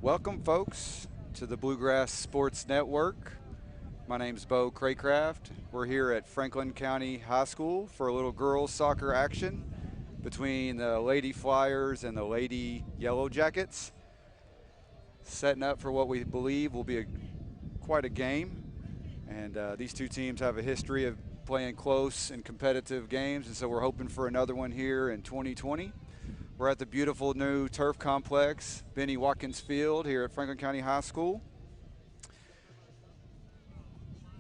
Welcome, folks, to the Bluegrass Sports Network. My name's Bo Craycraft. We're here at Franklin County High School for a little girls soccer action between the Lady Flyers and the Lady Yellow Jackets, setting up for what we believe will be quite a game. And these two teams have a history of playing close and competitive games, and so we're hoping for another one here in 2020. We're at the beautiful new turf complex, Benny Watkins Field, here at Franklin County High School.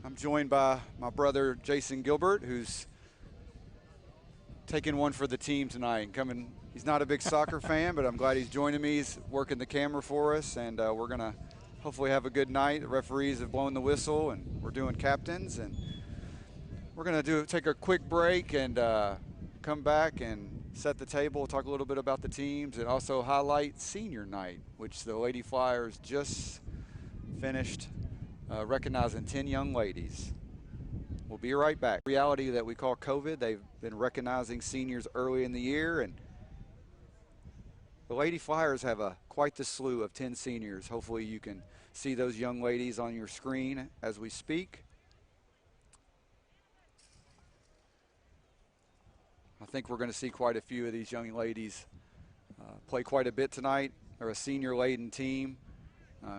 I'm joined by my brother Jason Gilbert, who's taking one for the team tonight. He's not a big soccer fan, but I'm glad he's joining me. He's working the camera for us, and we're gonna hopefully have a good night. The referees have blown the whistle, and we're doing captains, and we're gonna take a quick break and come back and set the table, talk a little bit about the teams, and also highlight senior night, which the Lady Flyers just finished recognizing 10 young ladies. We'll be right back. Reality that we call COVID, they've been recognizing seniors early in the year, and the Lady Flyers have quite the slew of 10 seniors. Hopefully you can see those young ladies on your screen as we speak. I think we're going to see quite a few of these young ladies play quite a bit tonight. They're a senior-laden team.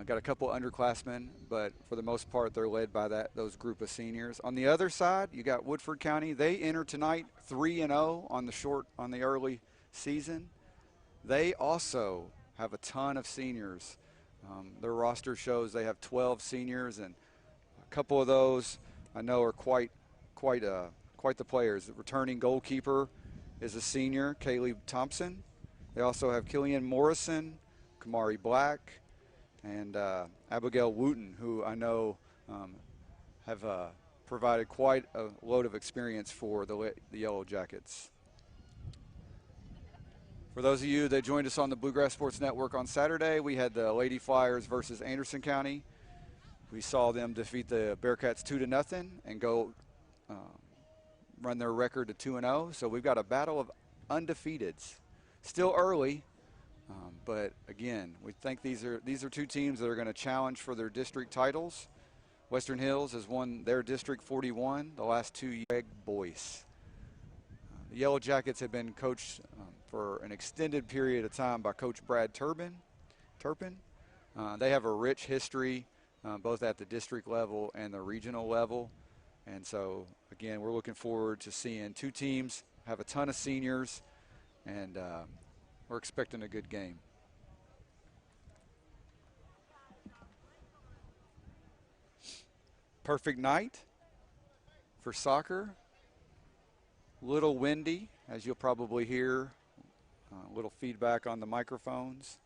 Got a couple underclassmen, but for the most part, they're led by those group of seniors. On the other side, you got Woodford County. They enter tonight 3-0 on the early season. They also have a ton of seniors. Their roster shows they have 12 seniors, and a couple of those I know are quite the players. The returning goalkeeper is a senior, Kaylee Thompson. They also have Killian Morrison, Kamari Black, and Abigail Wooten, who I know have provided quite a load of experience for the Yellow Jackets. For those of you that joined us on the Bluegrass Sports Network on Saturday, we had the Lady Flyers versus Anderson County. We saw them defeat the Bearcats 2-0 and go run their record to 2-0. So we've got a battle of undefeateds. Still early, but again, we think these are two teams that are going to challenge for their district titles. Western Hills has won their District 41 the last 2 years. Greg Boyce. The Yellow Jackets have been coached for an extended period of time by Coach Brad Turpin. They have a rich history both at the district level and the regional level. And so, again, we're looking forward to seeing two teams have a ton of seniors, and we're expecting a good game. Perfect night for soccer. Little windy, as you'll probably hear. A little feedback on the microphones.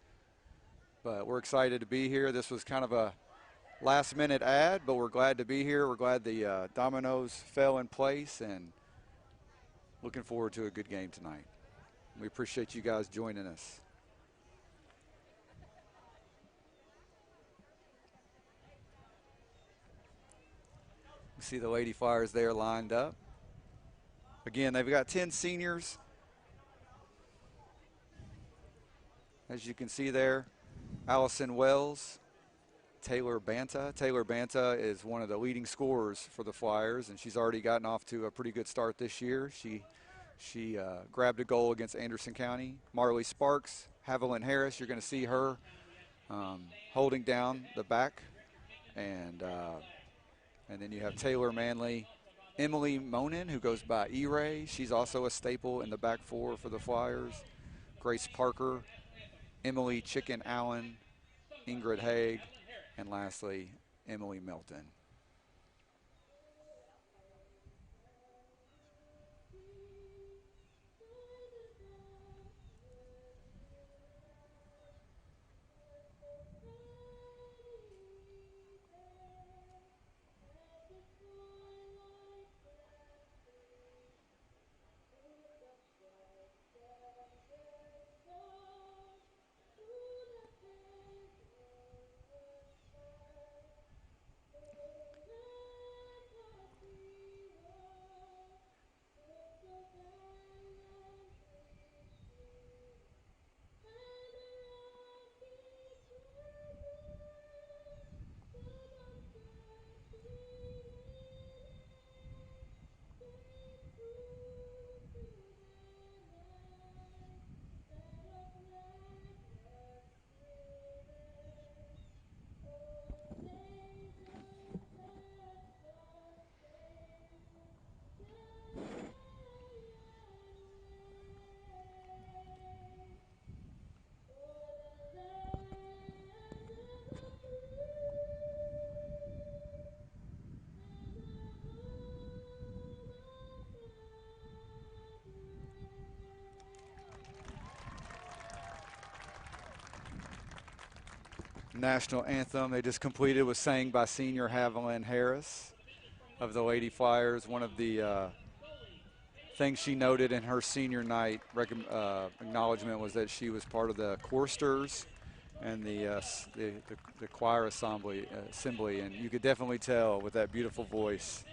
But we're excited to be here. This was kind of a last-minute ad, but we're glad to be here. We're glad the dominoes fell in place, and looking forward to a good game tonight. We appreciate you guys joining us. We see the Lady Flyers there lined up. Again, they've got 10 seniors. As you can see there, Allison Wells, Taylor Banta. Taylor Banta is one of the leading scorers for the Flyers, and she's already gotten off to a pretty good start this year. She grabbed a goal against Anderson County. Marley Sparks, Haviland Harris, you're going to see her holding down the back. And then you have Taylor Manley, Emily Monin, who goes by E-Ray. She's also a staple in the back four for the Flyers. Grace Parker, Emily Chicken Allen, Ingrid Haig, and lastly, Emily Melton. national anthem they just completed was sang by senior Haviland Harris of the Lady Flyers. One of the things she noted in her senior night acknowledgement was that she was part of the choristers and the choir assembly, and you could definitely tell with that beautiful voice.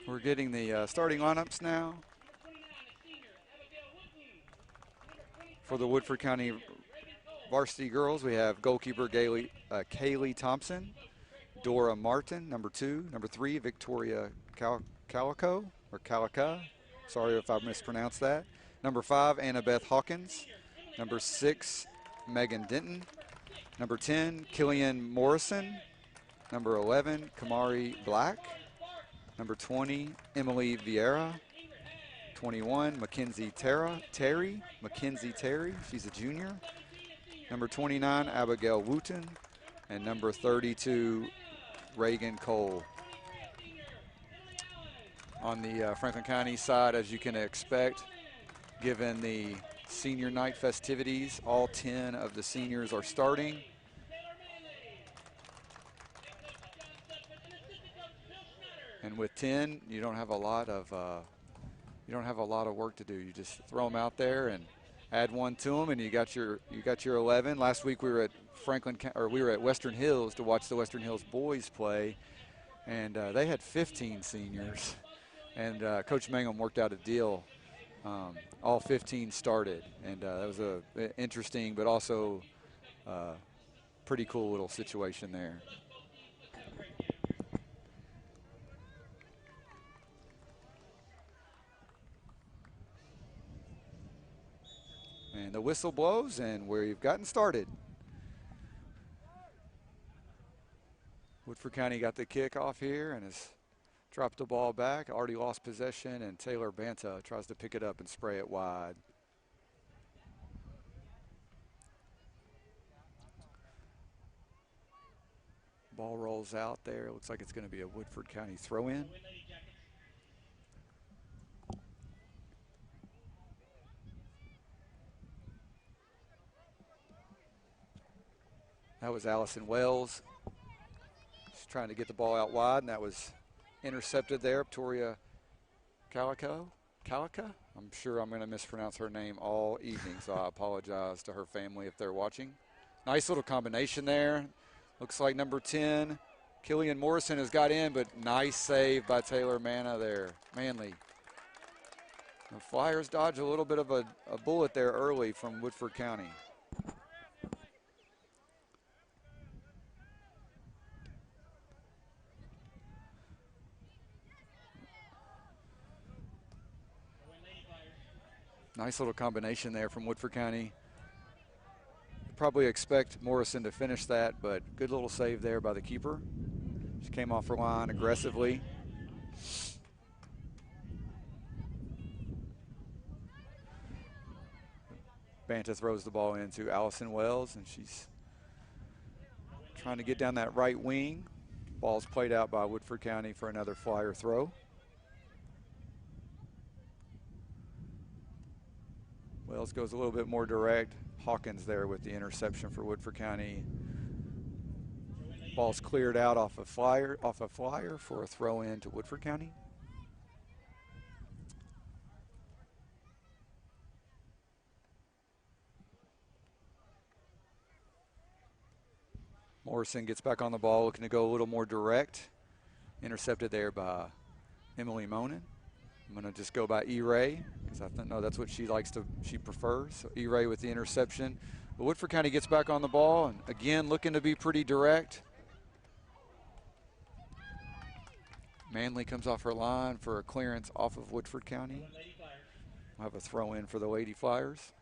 We're getting the starting lineups now for the Woodford County varsity girls. We have goalkeeper Kaylee Thompson, Dora Martin, number 2. Number 3, Victoria Calico. Sorry if I mispronounced that. Number 5, Annabeth Hawkins. Number 6, Megan Denton. Number 10, Killian Morrison. Number 11, Kamari Black. Number 20, Emily Vieira. 21, Mackenzie Terry. She's a junior. Number 29, Abigail Wooten. And number 32, Reagan Cole. On the Franklin County side, as you can expect, given the senior night festivities, all 10 of the seniors are starting. And with 10, you don't have a lot of work to do. You just throw them out there and add one to them, and you got your 11. Last week we were at Western Hills to watch the Western Hills boys play, and they had 15 seniors. And Coach Mangum worked out a deal. All 15 started, and that was a interesting but also pretty cool little situation there. And the whistle blows, and we've gotten started. Woodford County got the kickoff here and has dropped the ball back, already lost possession, and Taylor Banta tries to pick it up and spray it wide. Ball rolls out there. Looks like it's going to be a Woodford County throw-in. That was Allison Wells. She's trying to get the ball out wide, and that was intercepted there. Victoria Calica? I'm sure I'm going to mispronounce her name all evening, so I apologize to her family if they're watching. Nice little combination there. Looks like number 10, Killian Morrison, has got in, but nice save by Taylor Manley. The Flyers dodge a little bit of a bullet there early from Woodford County. Nice little combination there from Woodford County. Probably expect Morrison to finish that, but good little save there by the keeper. She came off her line aggressively. Banta throws the ball into Allison Wells, and she's trying to get down that right wing. Ball's played out by Woodford County for another Flyer throw. Wells goes a little bit more direct. Hawkins there with the interception for Woodford County. Ball's cleared out off a flyer for a throw in to Woodford County. Morrison gets back on the ball, looking to go a little more direct. Intercepted there by Emily Monin. I'm going to just go by E-Ray because I know that's what she prefers. So E-Ray with the interception. But Woodford County gets back on the ball, and again looking to be pretty direct. Manley comes off her line for a clearance off of Woodford County. We'll have a throw in for the Lady Flyers.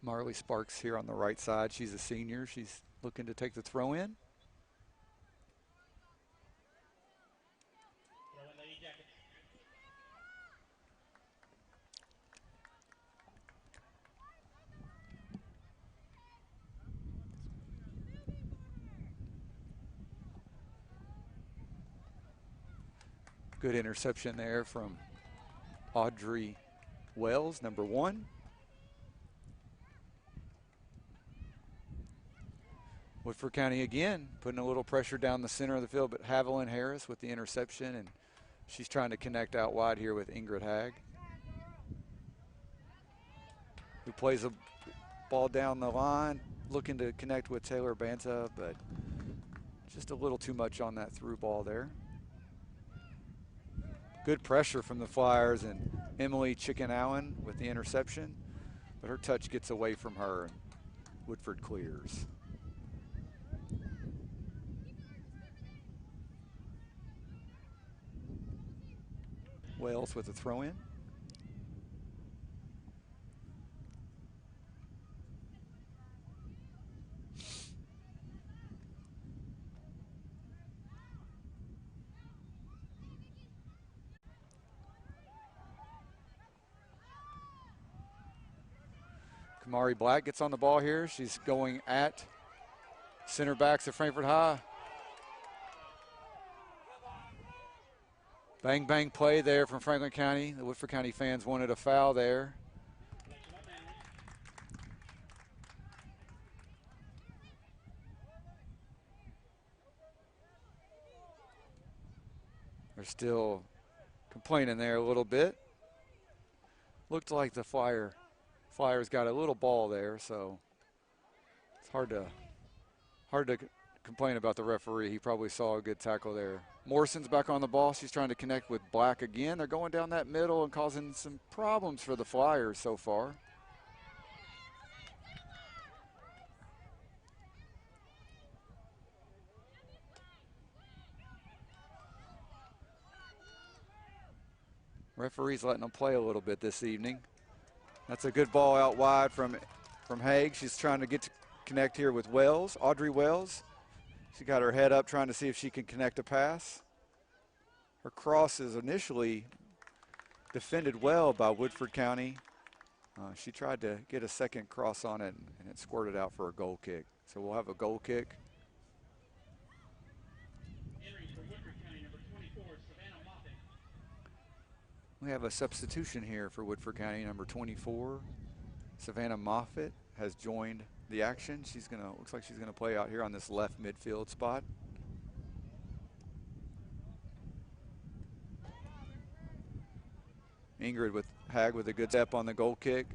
Marley Sparks here on the right side. She's a senior. She's looking to take the throw in. Good interception there from Audrey Wells, number 1. Woodford County again putting a little pressure down the center of the field, but Haviland Harris with the interception, and she's trying to connect out wide here with Ingrid Hagg, who plays a ball down the line, looking to connect with Taylor Banta, but just a little too much on that through ball there. Good pressure from the Flyers, and Emily Chicken-Allen with the interception, but her touch gets away from her, and Woodford clears. Wells with a throw-in. Kamari Black gets on the ball here. She's going at center backs at Frankfort High. Bang, bang play there from Franklin County. The Woodford County fans wanted a foul there. They're still complaining there a little bit. Looked like the Flyers got a little ball there, so it's hard to complain about the referee. He probably saw a good tackle there. Morrison's back on the ball. She's trying to connect with Black again. They're going down that middle and causing some problems for the Flyers so far. Referee's letting them play a little bit this evening. That's a good ball out wide from Haig. She's trying to get to connect here with Wells, Audrey Wells. She got her head up trying to see if she can connect a pass. Her cross is initially defended well by Woodford County. She tried to get a second cross on it, and it squirted out for a goal kick. So we'll have a goal kick. We have a substitution here for Woodford County, number 24. Savannah Moffitt has joined the action. Looks like she's gonna play out here on this left midfield spot. Ingrid with Hagg with a good step on the goal kick.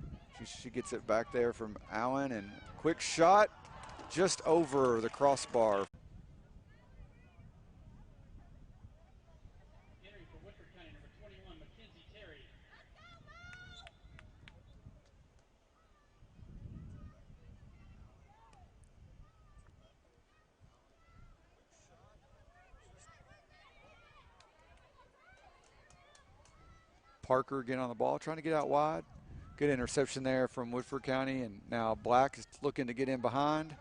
She gets it back there from Allen, and quick shot just over the crossbar. Parker again on the ball, trying to get out wide. Good interception there from Woodford County, and now Black is looking to get in behind.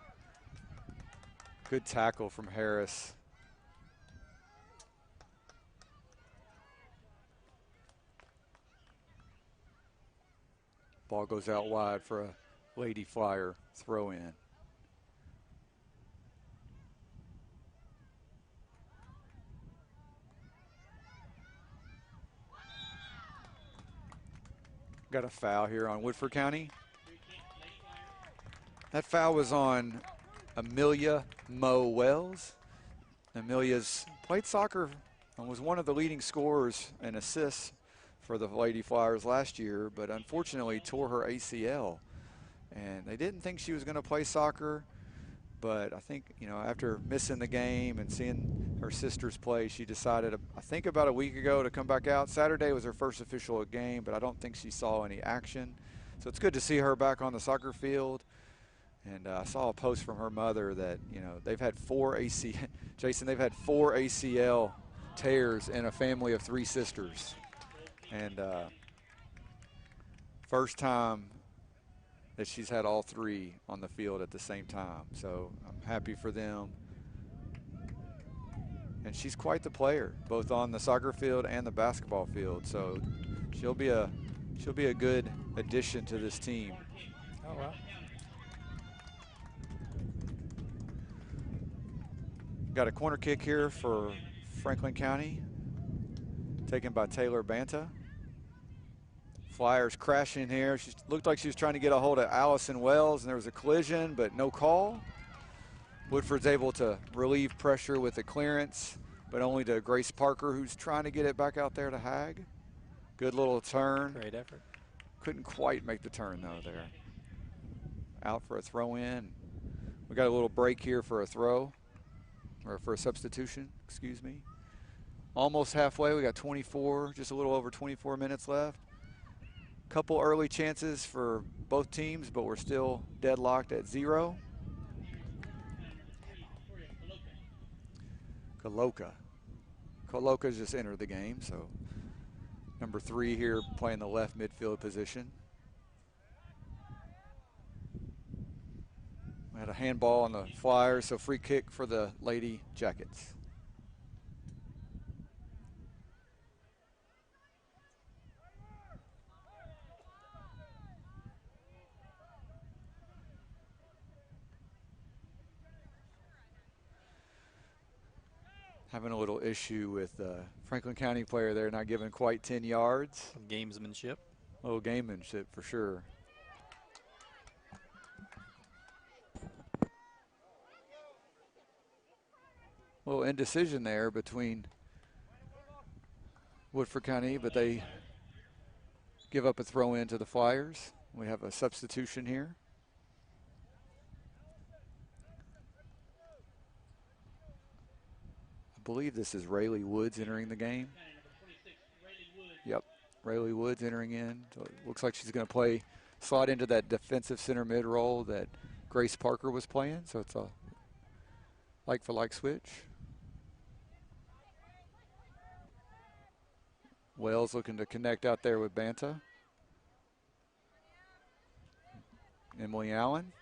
Good tackle from Harris. Ball goes out wide for a Lady Flyer throw in. Got a foul here on Woodford County. That foul was on Amelia Moe Wells. Amelia's played soccer and was one of the leading scorers and assists for the Lady Flyers last year, but unfortunately tore her ACL. And they didn't think she was going to play soccer, but I think, after missing the game and seeing her sisters play, she decided, I think about a week ago, to come back out. Saturday was her first official game, but I don't think she saw any action. So it's good to see her back on the soccer field. And I saw a post from her mother that, they've had Jason, they've had 4 ACL tears in a family of 3 sisters. And first time that she's had all 3 on the field at the same time. So I'm happy for them. And she's quite the player, both on the soccer field and the basketball field. So she'll be a good addition to this team. Oh, wow. Got a corner kick here for Franklin County. taken by Taylor Banta. Flyers crashing here. She looked like she was trying to get a hold of Allison Wells, and there was a collision, but no call. Woodford's able to relieve pressure with a clearance, but only to Grace Parker, who's trying to get it back out there to Hag. Good little turn. Great effort. Couldn't quite make the turn, though, there. Out for a throw in. We got a little break here for a throw, or for a substitution, excuse me. Almost halfway. We got 24, just a little over 24 minutes left. Couple early chances for both teams, but we're still deadlocked at 0. Koloka's just entered the game, so number 3 here playing the left midfield position. We had a handball on the Flyers, so free kick for the Lady Jackets. Having a little issue with Franklin County player there, not giving quite 10 yards. Some gamesmanship. A little gamemanship for sure. A little indecision there between Woodford County, but they give up a throw in to the Flyers. We have a substitution here. I believe this is Rayleigh Woods entering the game. Yep, Rayleigh Woods entering in. So it looks like she's going to slide into that defensive center mid role that Grace Parker was playing. So it's a like for like switch. Wells looking to connect out there with Banta. Emily Allen.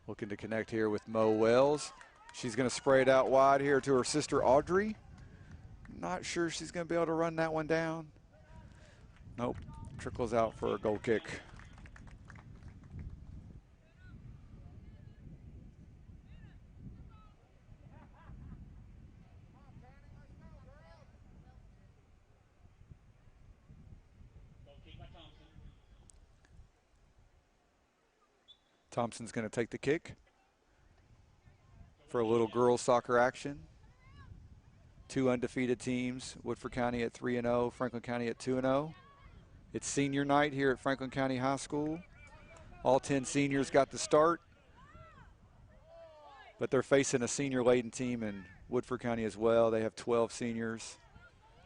Looking to connect here with Mo Wells. She's going to spray it out wide here to her sister Audrey. Not sure she's going to be able to run that one down. Nope. Trickles out for a goal kick. Thompson's going to take the kick for a little girls soccer action. 2 undefeated teams, Woodford County at 3-0, Franklin County at 2-0. It's senior night here at Franklin County High School. All 10 seniors got the start, but they're facing a senior-laden team in Woodford County as well. They have 12 seniors,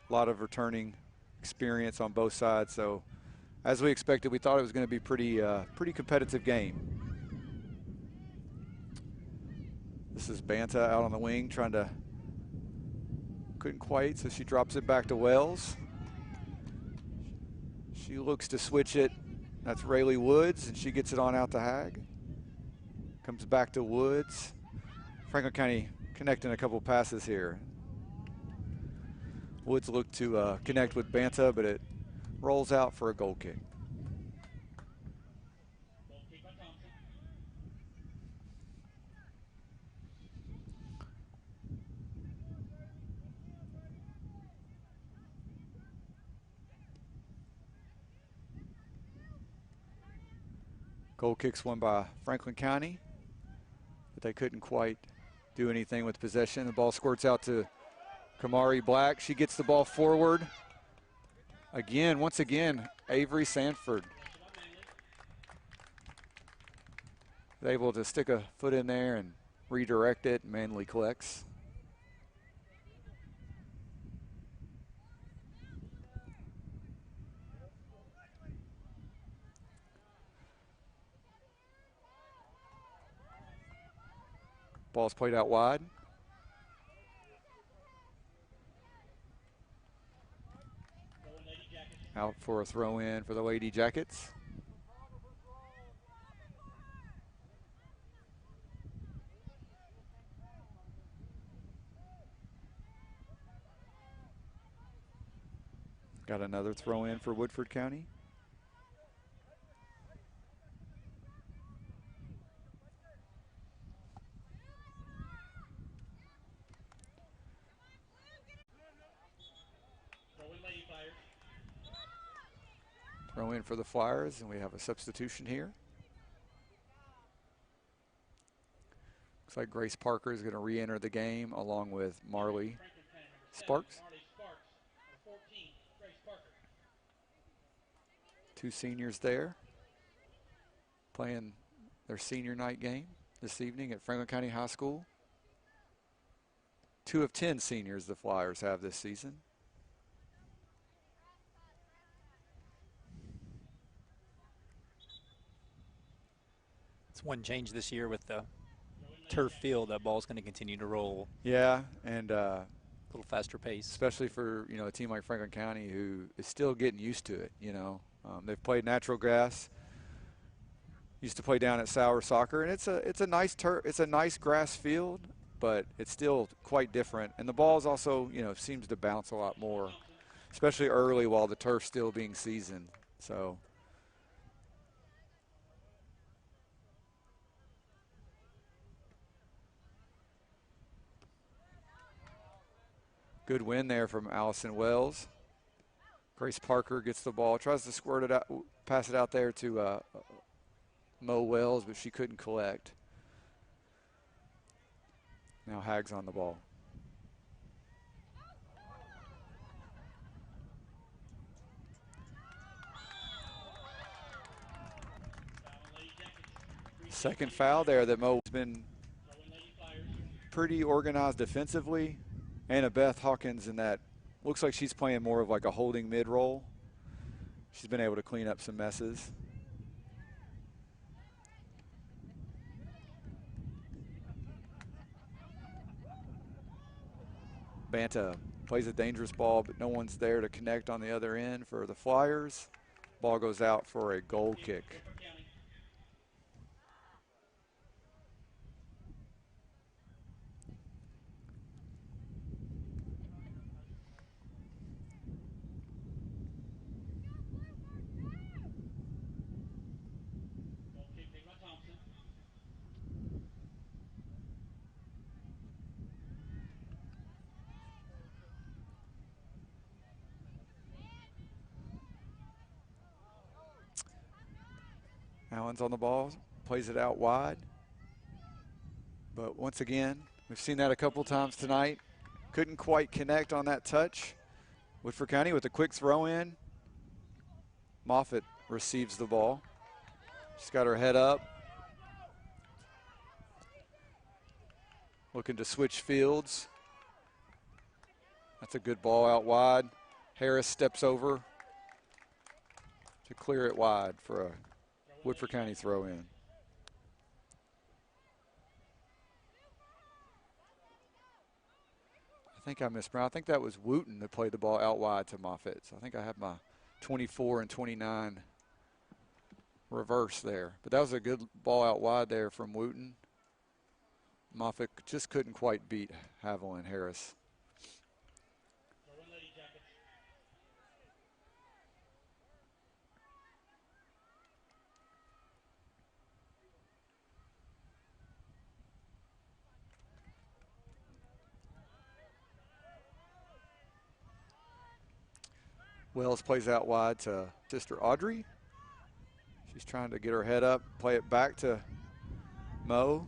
a lot of returning experience on both sides. So as we expected, we thought it was going to be pretty competitive game. This is Banta out on the wing couldn't quite, so she drops it back to Wells. She looks to switch it. That's Rayleigh Woods, and she gets it on out to Hag. Comes back to Woods. Franklin County connecting a couple passes here. Woods looked to connect with Banta, but it rolls out for a goal kick. Goal kicks won by Franklin County, but they couldn't quite do anything with possession. The ball squirts out to Kamari Black. She gets the ball forward. Once again, Avery Sanford able to stick a foot in there and redirect it. Manley collects. Ball's played out wide. Out for a throw in for the Lady Jackets. Got another throw in for Woodford County. throw in for the Flyers, and we have a substitution here. Looks like Grace Parker is going to re-enter the game along with Marley Sparks. Two seniors there playing their senior night game this evening at Franklin County High School. 2 of 10 seniors the Flyers have this season. It's one change this year with the turf field. That ball's going to continue to roll. Yeah, and a little faster pace, especially for a team like Franklin County who is still getting used to it. They've played natural grass. Used to play down at Sauer Soccer, and it's a nice grass field, but it's still quite different. And the ball is also seems to bounce a lot more, especially early while the turf's still being seasoned. So. Good win there from Allison Wells. Grace Parker gets the ball, tries to squirt it out, pass it out there to Mo Wells, but she couldn't collect. Now Hags on the ball. Second foul there that Mo's been pretty organized defensively. Annabeth Hawkins in that looks like she's playing more of like a holding mid role. She's been able to clean up some messes. Banta plays a dangerous ball, but no one's there to connect on the other end for the Flyers. Ball goes out for a goal kick. Allen's on the ball, plays it out wide. But once again, we've seen that a couple times tonight. Couldn't quite connect on that touch. Woodford County with a quick throw in. Moffitt receives the ball. She's got her head up. Looking to switch fields. That's a good ball out wide. Harris steps over to clear it wide for a Woodford County throw in. I think I mispronounced. I think that was Wooten that played the ball out wide to Moffitt. So I think I have my 24 and 29 reverse there. But that was a good ball out wide there from Wooten. Moffitt just couldn't quite beat Haviland Harris. Wells plays out wide to sister Audrey. She's trying to get her head up, play it back to Mo.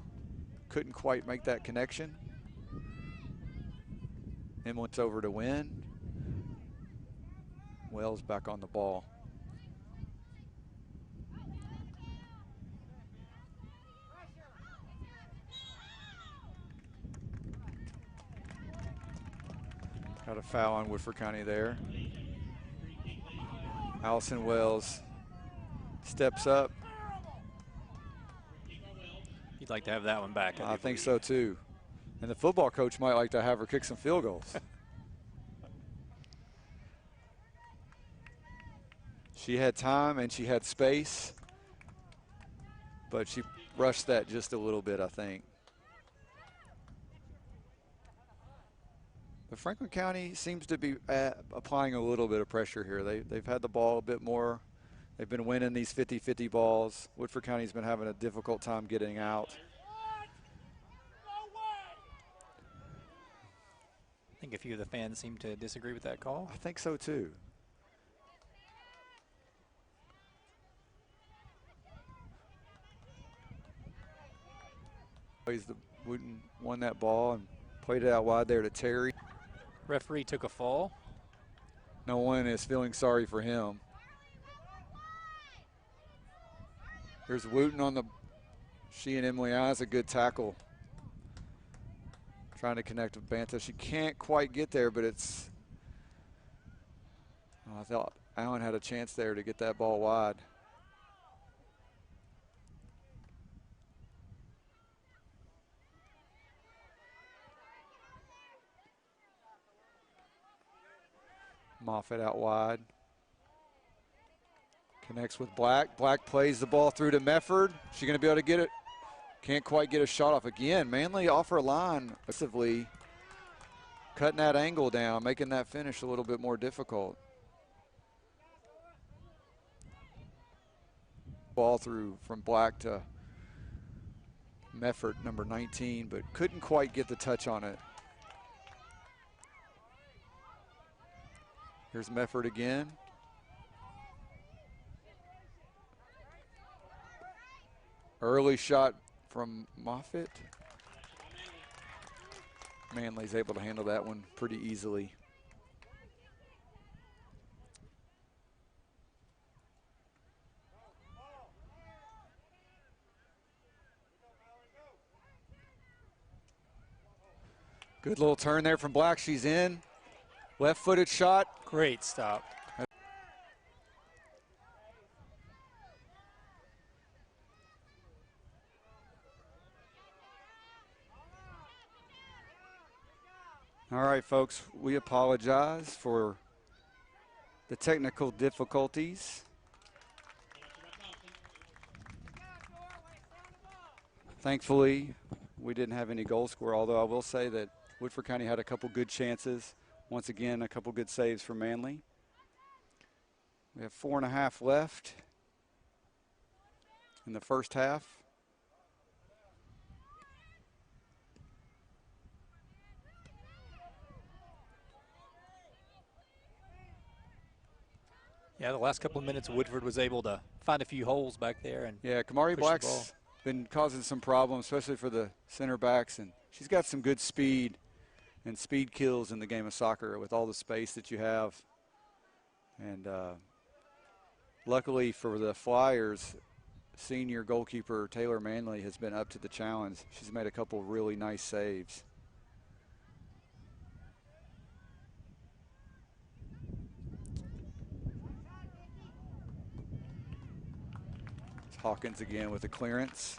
Couldn't quite make that connection. Then went over to Wynn. Wells back on the ball. Got a foul on Woodford County there. Allison Wells steps up. You'd like to have that one back. I think so too. And the football coach might like to have her kick some field goals. She had time and she had space, but she rushed that just a little bit, I think. But Franklin County seems to be applying a little bit of pressure here. They've had the ball a bit more. They've been winning these 50-50 balls. Woodford County's been having a difficult time getting out. I think a few of the fans seem to disagree with that call. I think so too. Wooten won that ball and played it out wide there to Terry. Referee took a fall. No one is feeling sorry for him. There's Wooten on the, she and Emily Eyes, a good tackle. Trying to connect with Banta. She can't quite get there, but it's, I thought Allen had a chance there to get that ball wide. Moffitt out wide. Connects with Black. Black plays the ball through to Mefford. She going to be able to get it? Can't quite get a shot off again. Manley off her line aggressively, cutting that angle down, making that finish a little bit more difficult. Ball through from Black to Mefford, number 19, but couldn't quite get the touch on it. Here's Mefford again. Early shot from Moffitt. Manley's able to handle that one pretty easily. Good little turn there from Black. She's in. Left-footed shot. Great stop. All right, folks, we apologize for the technical difficulties. Thankfully, we didn't have any goal score, although I will say that Woodford County had a couple good chances. Once again, a couple good saves for Manley. We have 4.5 left in the first half. Yeah, the last couple of minutes, Woodford was able to find a few holes back there. And yeah, Kamari Black's been causing some problems, especially for the center backs, and she's got some good speed, and speed kills in the game of soccer with all the space that you have. And luckily for the Flyers, senior goalkeeper Taylor Manley has been up to the challenge. She's made a couple really nice saves. Hawkins again with the clearance.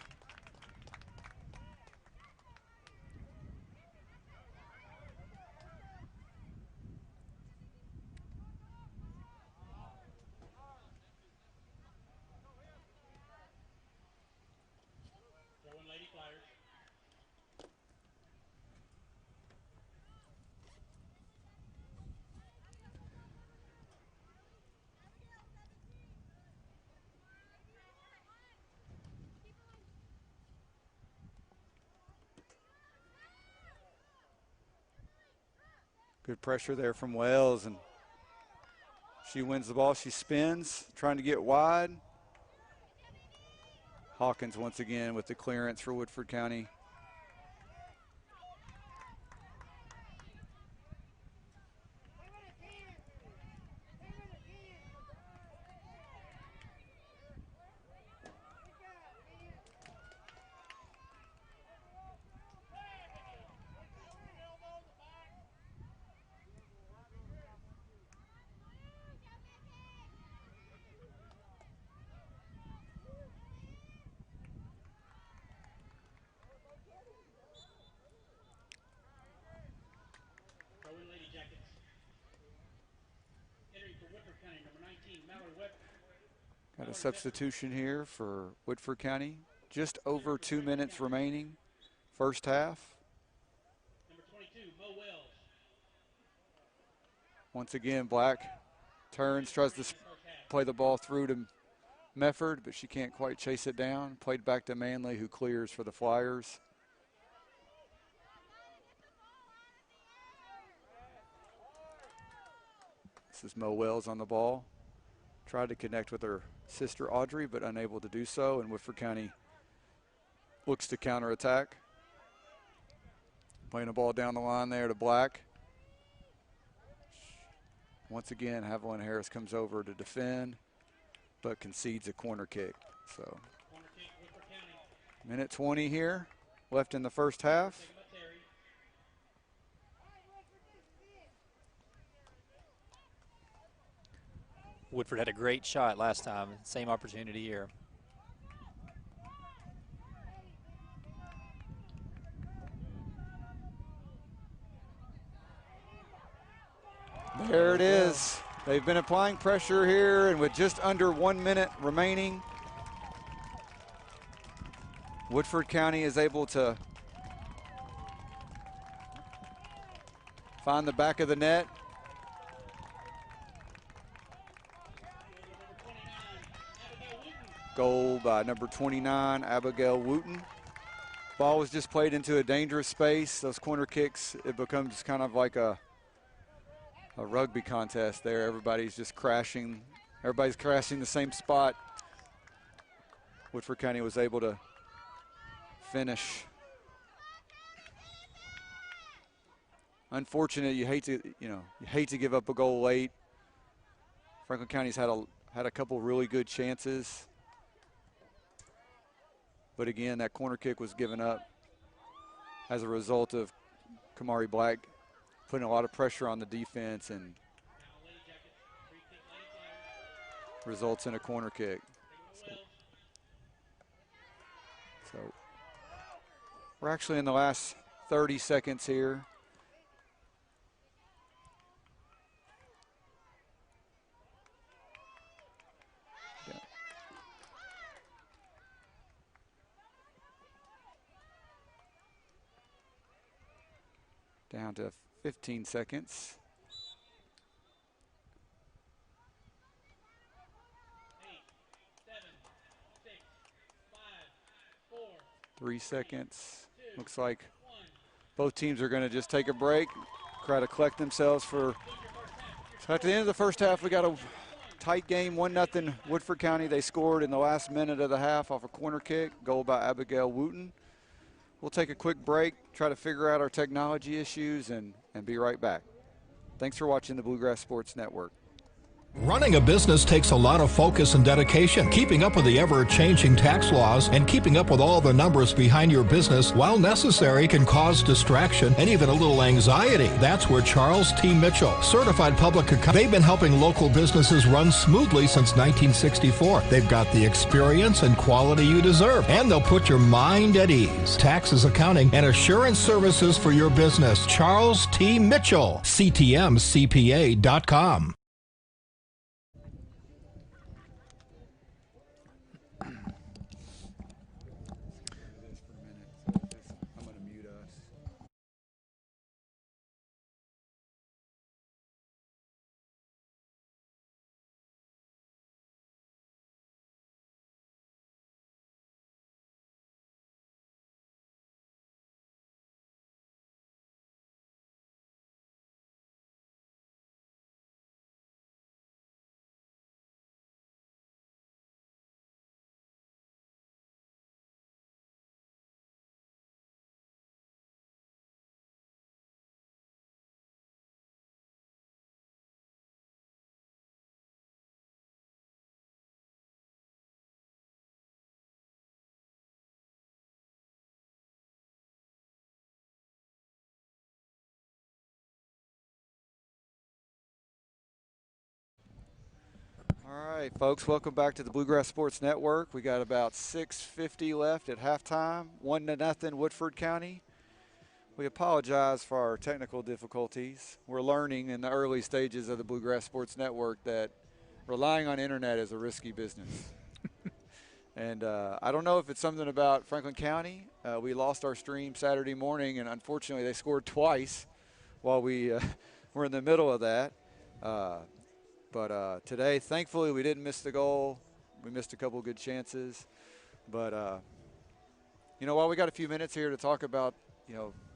Good pressure there from Wells, and she wins the ball. She spins, trying to get wide. Hawkins once again with the clearance for Woodford County. Got a substitution here for Woodford County. Just over 2 minutes remaining, first half. Once again, Black turns, tries to play the ball through to Mefford, but she can't quite chase it down. Played back to Manley, who clears for the Flyers. This is Mo Wells on the ball. Tried to connect with her sister Audrey, but unable to do so, and Woodford County looks to counterattack. Playing the ball down the line there to Black. Once again, Haviland Harris comes over to defend, but concedes a corner kick. So, minute 20 here, left in the first half. Woodford had a great shot last time. Same opportunity here. There it is. They've been applying pressure here, and with just under 1 minute remaining, Woodford County is able to find the back of the net. Goal by number 29, Abigail Wooten. Ball was just played into a dangerous space. Those corner kicks, it becomes kind of like a rugby contest there. Everybody's just crashing. Everybody's crashing the same spot. Woodford County was able to finish. Unfortunate, you hate to give up a goal late. Franklin County's had a couple really good chances. But again, that corner kick was given up as a result of Kamari Black putting a lot of pressure on the defense, and results in a corner kick. So we're actually in the last 30 seconds here. Down to 15 seconds. 3 seconds. Looks like both teams are going to just take a break, try to collect themselves for. So at the end of the first half, we got a tight game, 1-0 Woodford County. They scored in the last minute of the half off a corner kick, goal by Abigail Wooten. We'll take a quick break, try to figure out our technology issues, and be right back. Thanks for watching the Bluegrass Sports Network. Running a business takes a lot of focus and dedication. Keeping up with the ever-changing tax laws and keeping up with all the numbers behind your business, while necessary, can cause distraction and even a little anxiety. That's where Charles T. Mitchell, certified public accountant, they've been helping local businesses run smoothly since 1964. They've got the experience and quality you deserve, and they'll put your mind at ease. Taxes, accounting, and assurance services for your business. Charles T. Mitchell, CTMCPA.com. All right, folks, welcome back to the Bluegrass Sports Network. We got about 6:50 left at halftime, 1-0 Woodford County. We apologize for our technical difficulties. We're learning in the early stages of the Bluegrass Sports Network that relying on internet is a risky business. And I don't know if it's something about Franklin County. We lost our stream Saturday morning, and unfortunately they scored twice while we were in the middle of that. But today, thankfully, we didn't miss the goal. We missed a couple good chances. But, while we got a few minutes here to talk about,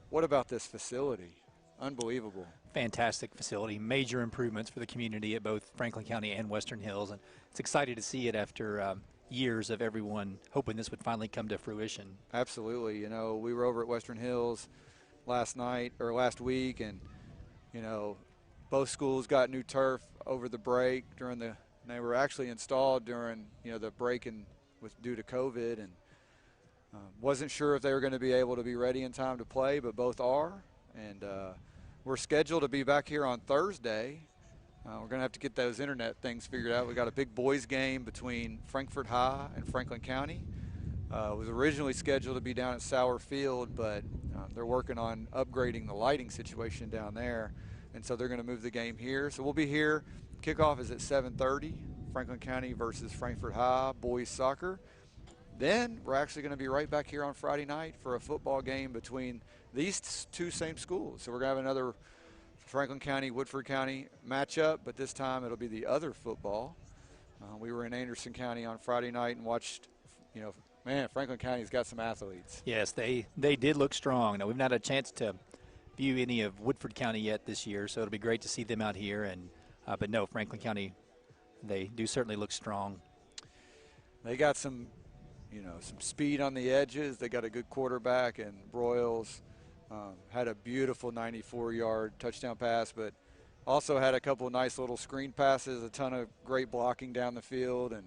what about this facility? Unbelievable. Fantastic facility. Major improvements for the community at both Franklin County and Western Hills. And it's exciting to see it after years of everyone hoping this would finally come to fruition. Absolutely. We were over at Western Hills last week, and you know, both schools got new turf over the break they were actually installed during the break due to COVID, and wasn't sure if they were going to be able to be ready in time to play, but both are, and we're scheduled to be back here on Thursday. We're going to have to get those internet things figured out. We got a big boys game between Frankfort High and Franklin County. It was originally scheduled to be down at Sauer Field, but they're working on upgrading the lighting situation down there, and so they're going to move the game here. So we'll be here. Kickoff is at 7:30. Franklin County versus Frankfort High boys soccer. Then we're actually going to be right back here on Friday night for a football game between these two same schools. So we're going to have another Franklin County, Woodford County matchup, but this time it'll be the other football. We were in Anderson County on Friday night and watched, man, Franklin County's got some athletes. Yes, they did look strong. Now, we've not had a chance to view any of Woodford County yet this year, so it'll be great to see them out here. And but no, Franklin County, they do certainly look strong. They got some speed on the edges. They got a good quarterback, and Broyles had a beautiful 94-yard touchdown pass, but also had a couple of nice little screen passes, a ton of great blocking down the field. And,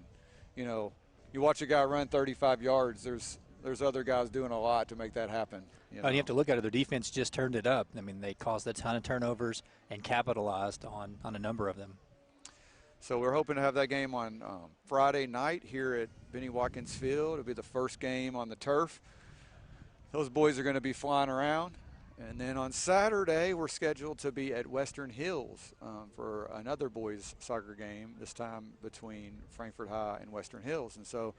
you watch a guy run 35 yards, there's other guys doing a lot to make that happen. You have to look at it. Their defense just turned it up. I mean, they caused a ton of turnovers and capitalized on a number of them. So we're hoping to have that game on Friday night here at Benny Watkins Field. It'll be the first game on the turf. Those boys are going to be flying around. And then on Saturday, we're scheduled to be at Western Hills for another boys soccer game, this time between Frankfort High and Western Hills. And so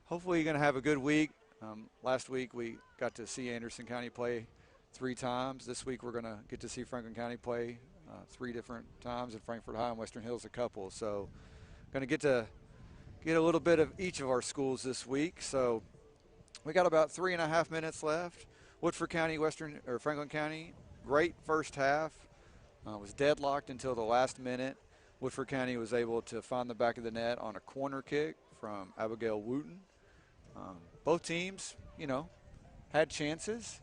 hopefully you're going to have a good week. Last week we got to see Anderson County play 3 times. This week we're going to get to see Franklin County play 3 different times, and Frankfort High and Western Hills a couple. So going to get a little bit of each of our schools this week. So we got about 3.5 minutes left. Woodford County, Franklin County, great first half. Was deadlocked until the last minute. Woodford County was able to find the back of the net on a corner kick from Abigail Wooten. Both teams, had chances.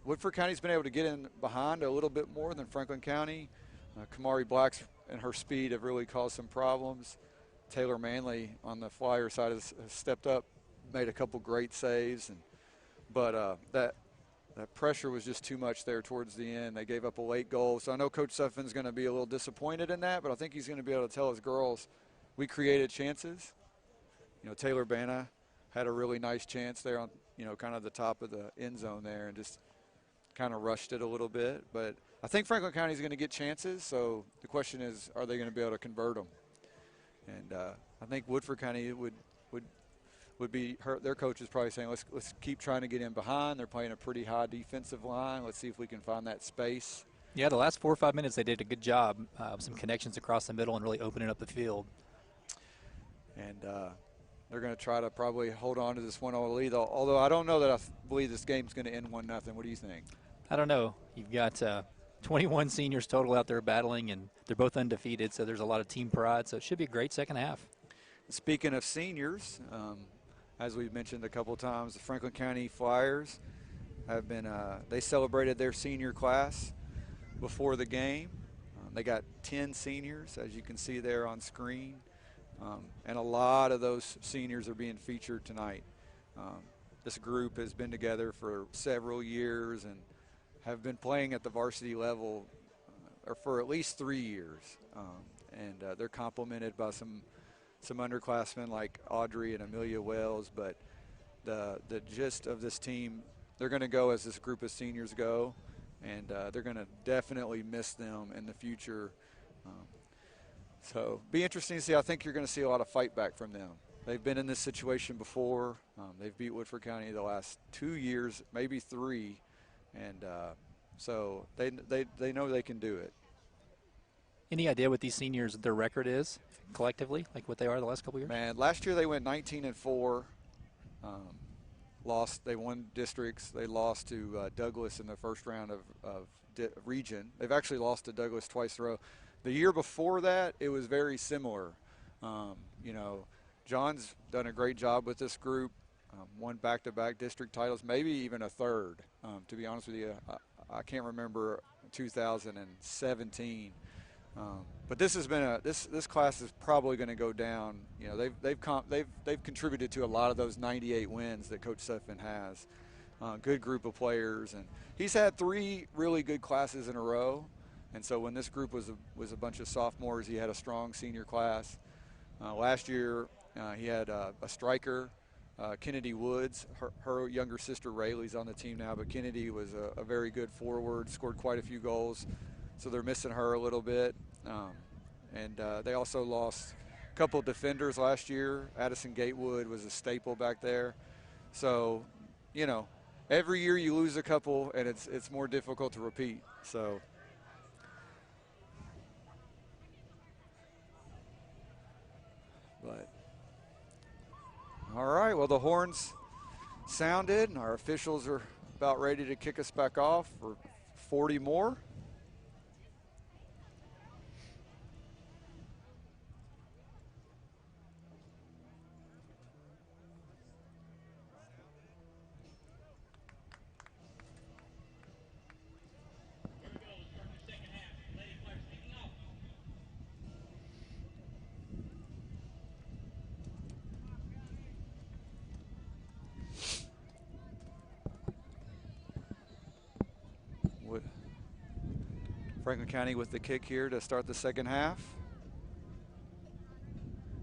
Woodford County's been able to get in behind a little bit more than Franklin County. Kamari Blacks and her speed have really caused some problems. Taylor Manley on the Flyer side has stepped up, made a couple great saves, but that pressure was just too much there towards the end. They gave up a late goal, so I know Coach Suffin's going to be a little disappointed in that, but I think he's going to be able to tell his girls, we created chances. Taylor Banna had a really nice chance there on, kind of the top of the end zone there, and just kind of rushed it a little bit. But I think Franklin County is going to get chances, so the question is, are they going to be able to convert them? And I think Woodford County would be their coach is probably saying, let's keep trying to get in behind. They're playing a pretty high defensive line. Let's see if we can find that space. Yeah, the last 4 or 5 minutes they did a good job. Some connections across the middle and really opening up the field. And they're going to try to probably hold on to this 1-0 lead, although I don't know that I believe this game's going to end 1-0. What do you think? I don't know. You've got 21 seniors total out there battling, and they're both undefeated, so there's a lot of team pride. So it should be a great second half. Speaking of seniors, as we've mentioned a couple times, the Franklin County Flyers have been they celebrated their senior class before the game. They got 10 seniors, as you can see there on screen, and a lot of those seniors are being featured tonight. This group has been together for several years and have been playing at the varsity level for at least 3 years, and they're complemented by some underclassmen like Audrey and Amelia Wells, but the gist of this team, they're going to go as this group of seniors go, and they're going to definitely miss them in the future. So be interesting to see. I think you're going to see a lot of fight back from them. They've been in this situation before. They've beat Woodford County the last 2 years, maybe 3, and so they know they can do it. Any idea what these seniors, their record is collectively, like what they are the last couple of years? Man, last year they went 19-4. They won districts. They lost to Douglas in the first round of region. They've actually lost to Douglas twice in a row. The year before that, it was very similar. John's done a great job with this group. won back-to-back district titles, maybe even a third. To be honest with you, I can't remember 2017. But this has been this class is probably going to go down. You know, they've contributed to a lot of those 98 wins that Coach Sutphin has. Good group of players, and he's had 3 really good classes in a row. And so when this group was a bunch of sophomores, he had a strong senior class. Last year, he had a striker, Kennedy Woods. Her younger sister Rayleigh's on the team now, but Kennedy was a very good forward, scored quite a few goals. So they're missing her a little bit. And they also lost a couple of defenders last year. Addison Gatewood was a staple back there. So, you know, every year you lose a couple, and it's more difficult to repeat. So. But all right, well, the horns sounded, and our officials are about ready to kick us back off for 40 more. Franklin County with the kick here to start the second half.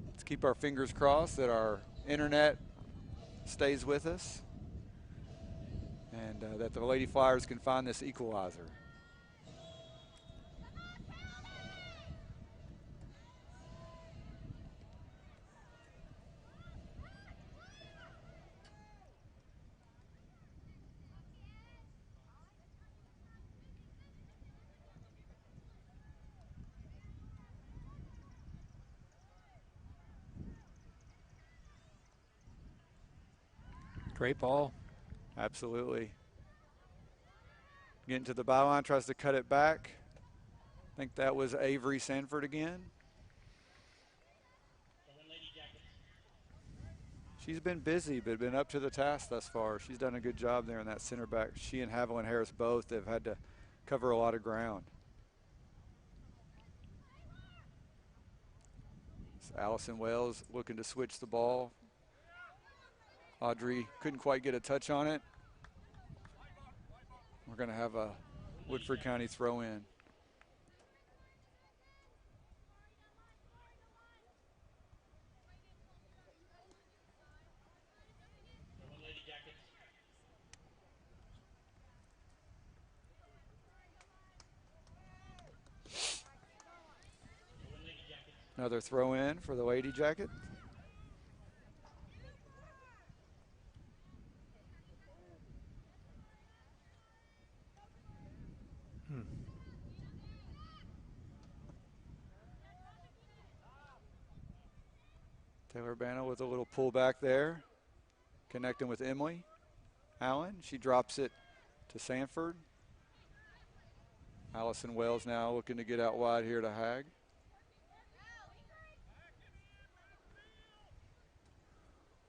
Let's keep our fingers crossed that our internet stays with us and that the Lady Flyers can find this equalizer. Great ball. Absolutely. Getting to the byline, tries to cut it back. I think that was Avery Sanford again. She's been busy, but been up to the task thus far. She's done a good job there in that center back. She and Haviland Harris both have had to cover a lot of ground. So Allison Wells looking to switch the ball. Audrey couldn't quite get a touch on it. We're going to have a Woodford County throw in. Another throw in for the Lady Jackets. Taylor Banno with a little pullback there, connecting with Emily Allen. She drops it to Sanford. Allison Wells now looking to get out wide here to Hag.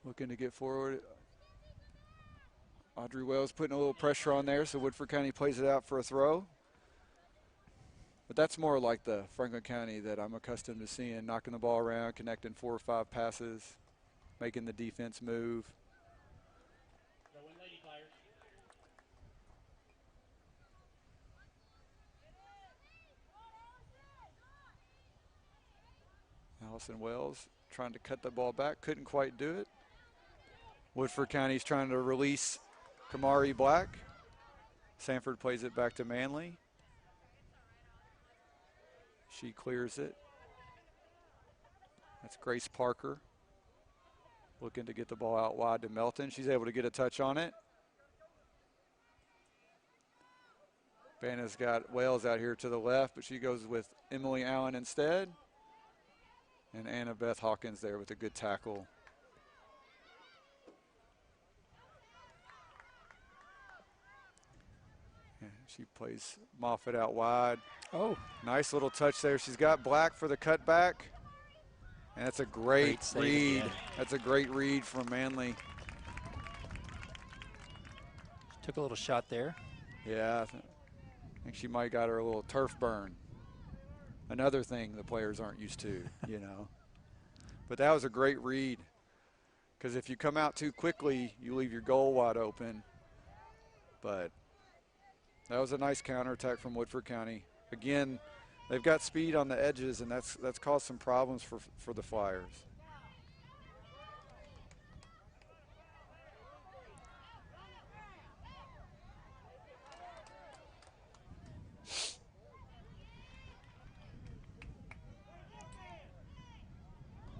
Looking to get forward. Audrey Wells putting a little pressure on there, so Woodford County plays it out for a throw. But that's more like the Franklin County that I'm accustomed to seeing, knocking the ball around, connecting 4 or 5 passes, making the defense move. Allison Wells trying to cut the ball back, couldn't quite do it. Woodford County's trying to release Kamari Black. Sanford plays it back to Manley. She clears it. That's Grace Parker looking to get the ball out wide to Melton. She's able to get a touch on it. Banna's got Wales out here to the left, but she goes with Emily Allen instead. And Anna Beth Hawkins there with a good tackle. And she plays Moffitt out wide. Oh, nice little touch there. She's got Black for the cutback. And that's a great read. That's a great read from Manley. Took a little shot there. Yeah, I think she might have got her a little turf burn. Another thing the players aren't used to, you know. But that was a great read, because if you come out too quickly, you leave your goal wide open. But that was a nice counterattack from Woodford County. Again, they've got speed on the edges, and that's caused some problems for the Flyers.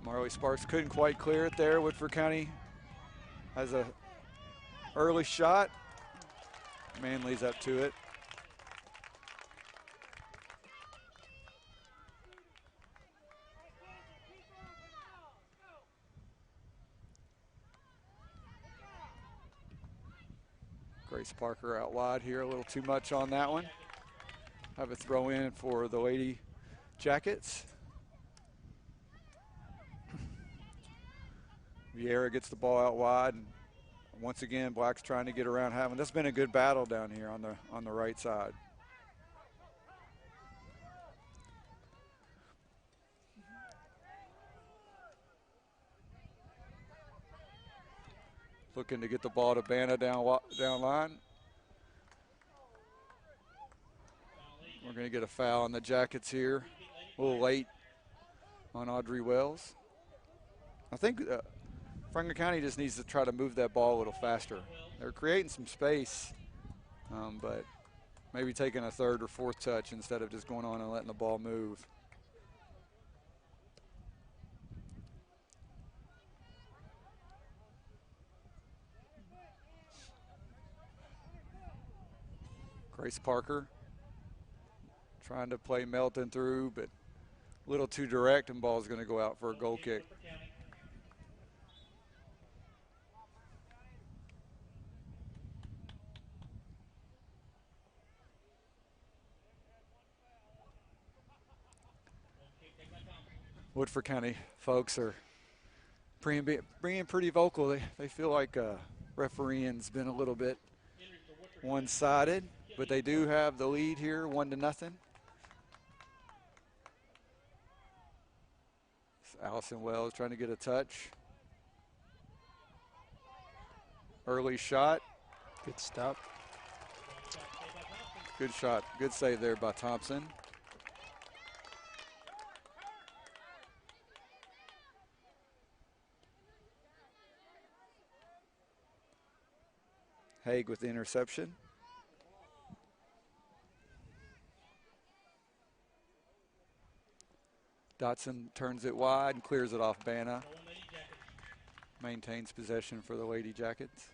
Marley Sparks couldn't quite clear it there. Woodford County has a early shot. Manley's up to it. Grace Parker out wide here, a little too much on that one. Have a throw in for the Lady Jackets. Vieira gets the ball out wide, and once again, Black's trying to get around Havlin. That's been a good battle down here on the right side. Looking to get the ball to Banna down line. We're going to get a foul on the Jackets here. A little late on Audrey Wells. I think Franklin County just needs to try to move that ball a little faster. They're creating some space, but maybe taking a third or fourth touch instead of just going on and letting the ball move. Grace Parker trying to play Melton through, but a little too direct, and ball's going to go out for a goal kick. Woodford County folks are being pretty vocal. They feel like refereeing's been a little bit one-sided, but they do have the lead here, 1-0. Allison Wells trying to get a touch. Early shot. Good stop. Good shot. Good save there by Thompson. Haig with the interception. Dotson turns it wide and clears it off Banna. Maintains possession for the Lady Jackets.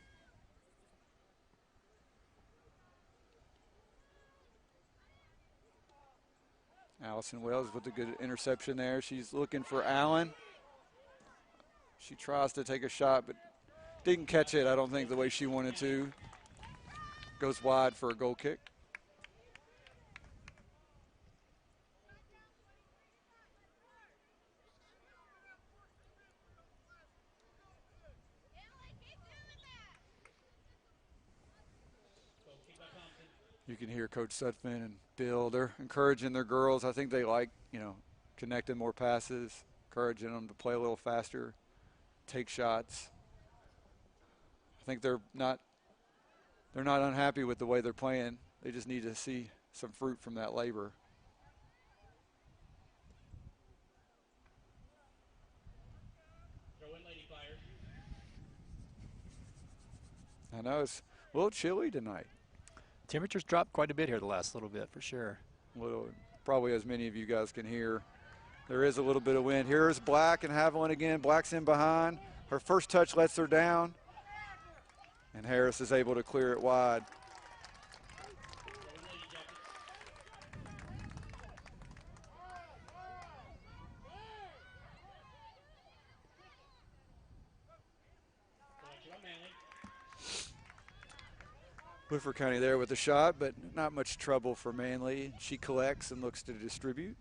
Allison Wells with a good interception there. She's looking for Allen. She tries to take a shot, but didn't catch it, I don't think, the way she wanted to. Goes wide for a goal kick. You can hear Coach Sutphin and Bill. They're encouraging their girls. I think they like, connecting more passes, encouraging them to play a little faster, take shots. I think they're not unhappy with the way they're playing. They just need to see some fruit from that labor. I know it's a little chilly tonight. Temperatures dropped quite a bit here the last little bit, for sure. Probably as many of you guys can hear. There is a little bit of wind. Here's Black and Haviland again. Black's in behind. Her first touch lets her down. And Harris is able to clear it wide. Woodford County there with the shot, but not much trouble for Manley. She collects and looks to distribute.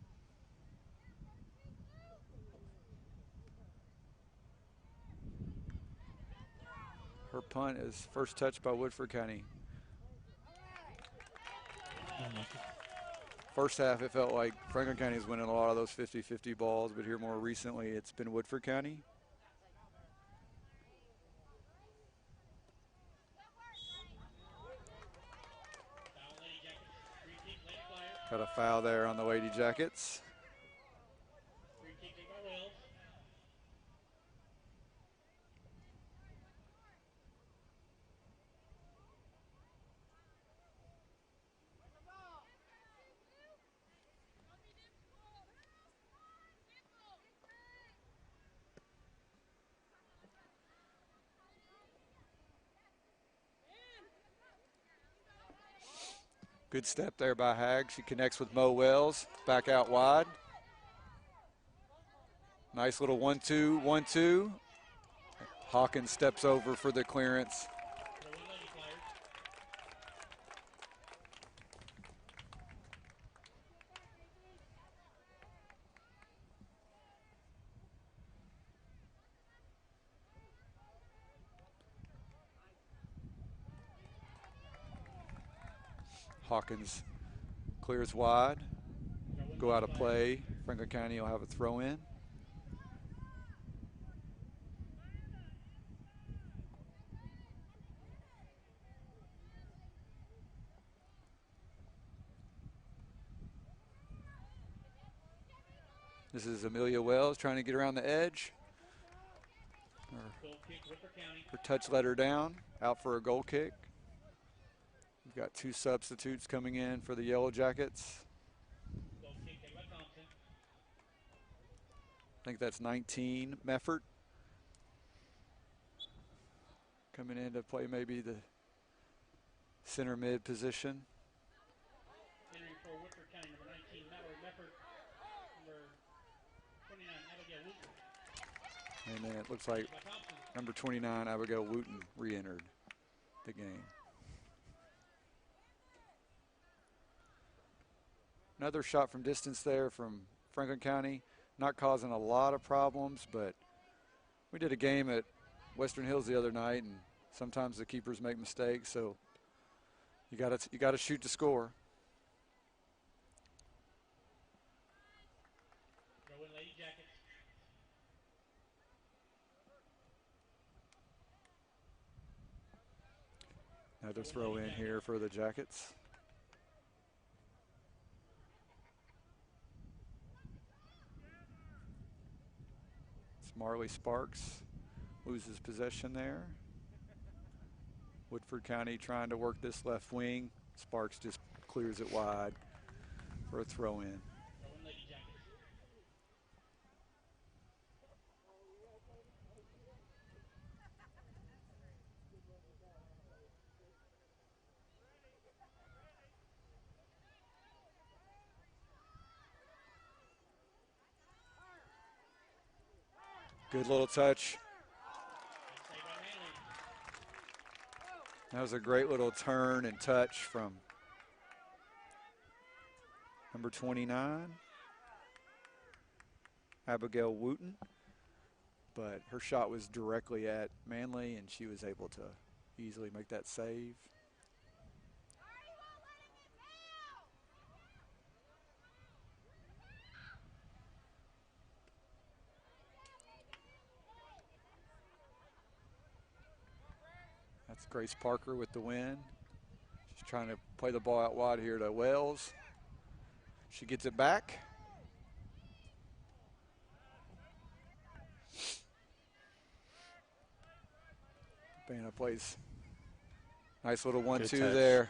Her punt is first touch by Woodford County. First half, it felt like Franklin County is winning a lot of those 50-50 balls, but here more recently, it's been Woodford County. Got a foul there on the Lady Jackets. Good step there by Hag. She connects with Mo Wells. Back out wide. Nice little 1-2, 1-2. Hawkins steps over for the clearance. Hawkins clears wide. Go out of play. Franklin County will have a throw in. This is Amelia Wells trying to get around the edge. Her touch let her down. Out for a goal kick. We've got two substitutes coming in for the Yellow Jackets. I think that's 19, Meffert. Coming in to play maybe the center mid position. Entering for Woodford County, number 19, Mallory Meffert. Number 29, Abigail Wooten. And then it looks like number 29, Abigail Wooten, re-entered the game. Another shot from distance there from Franklin County. Not causing a lot of problems, but we did a game at Western Hills the other night, and sometimes the keepers make mistakes, so you got to shoot to score. Lady Jackets. Another throw in here for the Jackets. Marley Sparks loses possession there. Woodford County trying to work this left wing. Sparks just clears it wide for a throw in. Good little touch. That was a great little turn and touch from number 29, Abigail Wooten. But her shot was directly at Manley, and she was able to easily make that save. That's Grace Parker with the win. She's trying to play the ball out wide here to Wells. She gets it back. Bana plays. Nice little 1-2 there.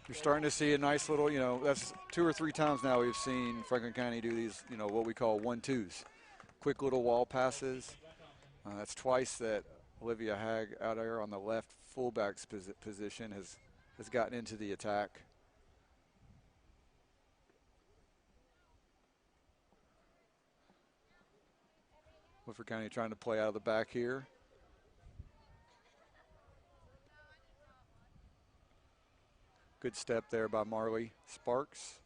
You're starting to see a nice little, that's 2 or 3 times now we've seen Franklin County do these, what we call 1-2s. Quick little wall passes. That's twice that Olivia Hag out there on the left fullback's position has gotten into the attack. Woodford County trying to play out of the back here. Good step there by Marley Sparks.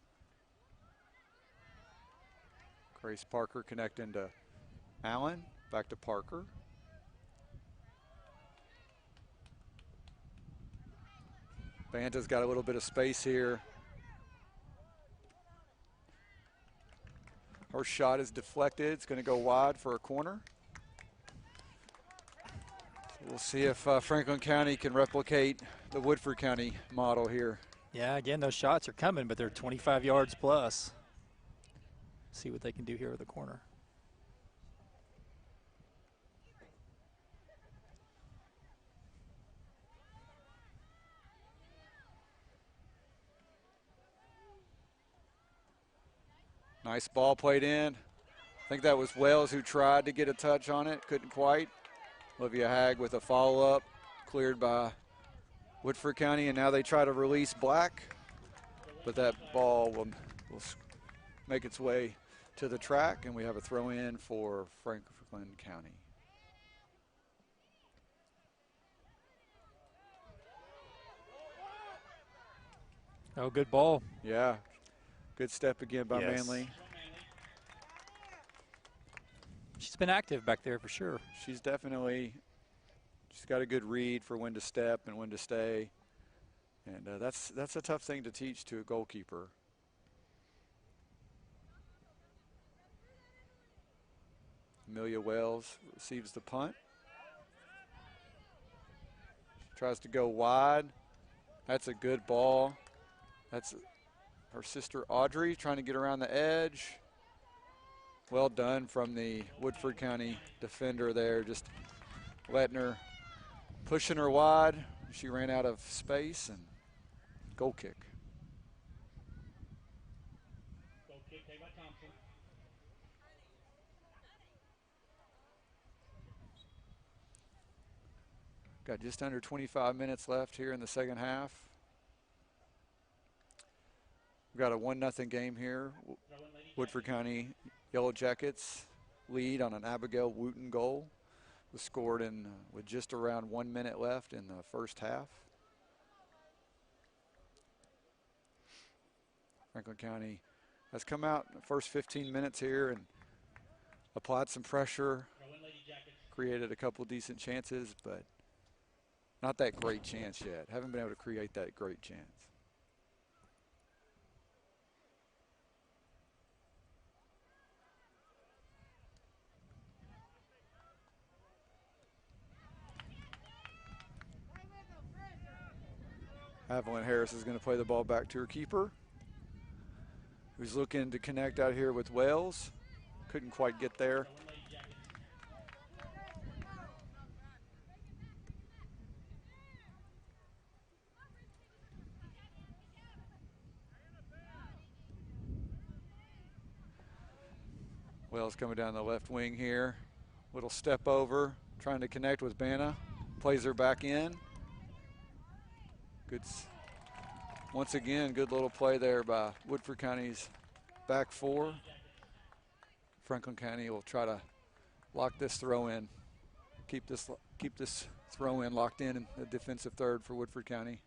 Grace Parker connecting to Allen. Back to Parker. Banta's got a little bit of space here. Her shot is deflected. It's going to go wide for a corner. So we'll see if Franklin County can replicate the Woodford County model here. Yeah, again, those shots are coming, but they're 25 yards plus. See what they can do here with the corner. Nice ball played in. I think that was Wells who tried to get a touch on it, couldn't quite. Olivia Hag with a follow-up, cleared by Woodford County, and now they try to release Black, but that ball will make its way to the track, and we have a throw-in for Franklin County. Oh, good ball. Yeah, good step again by Yes. Manley. She's been active back there for sure. She's got a good read for when to step and when to stay. And that's a tough thing to teach to a goalkeeper. Amelia Wells receives the punt. She tries to go wide. That's a good ball. That's her sister Audrey trying to get around the edge. Well done from the Woodford County defender there, just letting her, pushing her wide. She ran out of space, and goal kick. Goal kick taken by Thompson. Got just under 25 minutes left here in the second half. We've got a 1-0 game here. Throw in Lady Woodford County Yellow Jackets lead on an Abigail Wooten goal. Was scored in with just around 1 minute left in the first half. Franklin County has come out in the first 15 minutes here and applied some pressure, Throw in Lady Jackets. created a couple decent chances, but not that great chance yet. Haven't been able to create that great chance. Evelyn Harris is going to play the ball back to her keeper, who's looking to connect out here with Wells. Couldn't quite get there. Throw in Lady Jackets. Wells coming down the left wing here. Little step over, trying to connect with Banna. Plays her back in. Good. Once again, good little play there by Woodford County's back four. Franklin County will try to lock this throw in. Keep this throw in locked in the defensive third for Woodford County.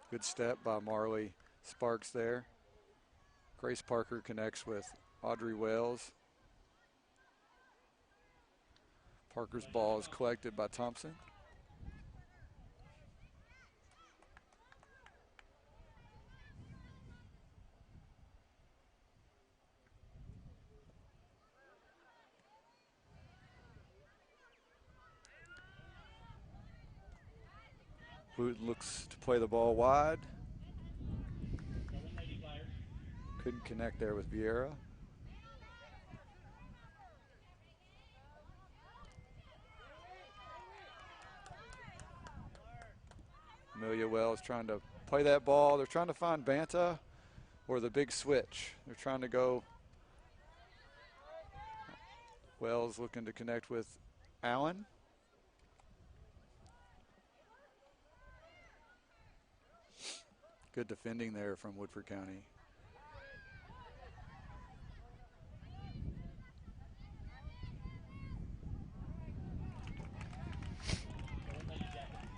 Good step by Marley Sparks there. Grace Parker connects with Audrey Wells. Parker's ball is collected by Thompson. Wooten looks to play the ball wide. Throw in Lady Flyers. Couldn't connect there with Vieira. Amelia Wells trying to play that ball. They're trying to find Banta or the big switch. They're trying to go. Wells looking to connect with Allen. Good defending there from Woodford County. Throw in Lady Jackets.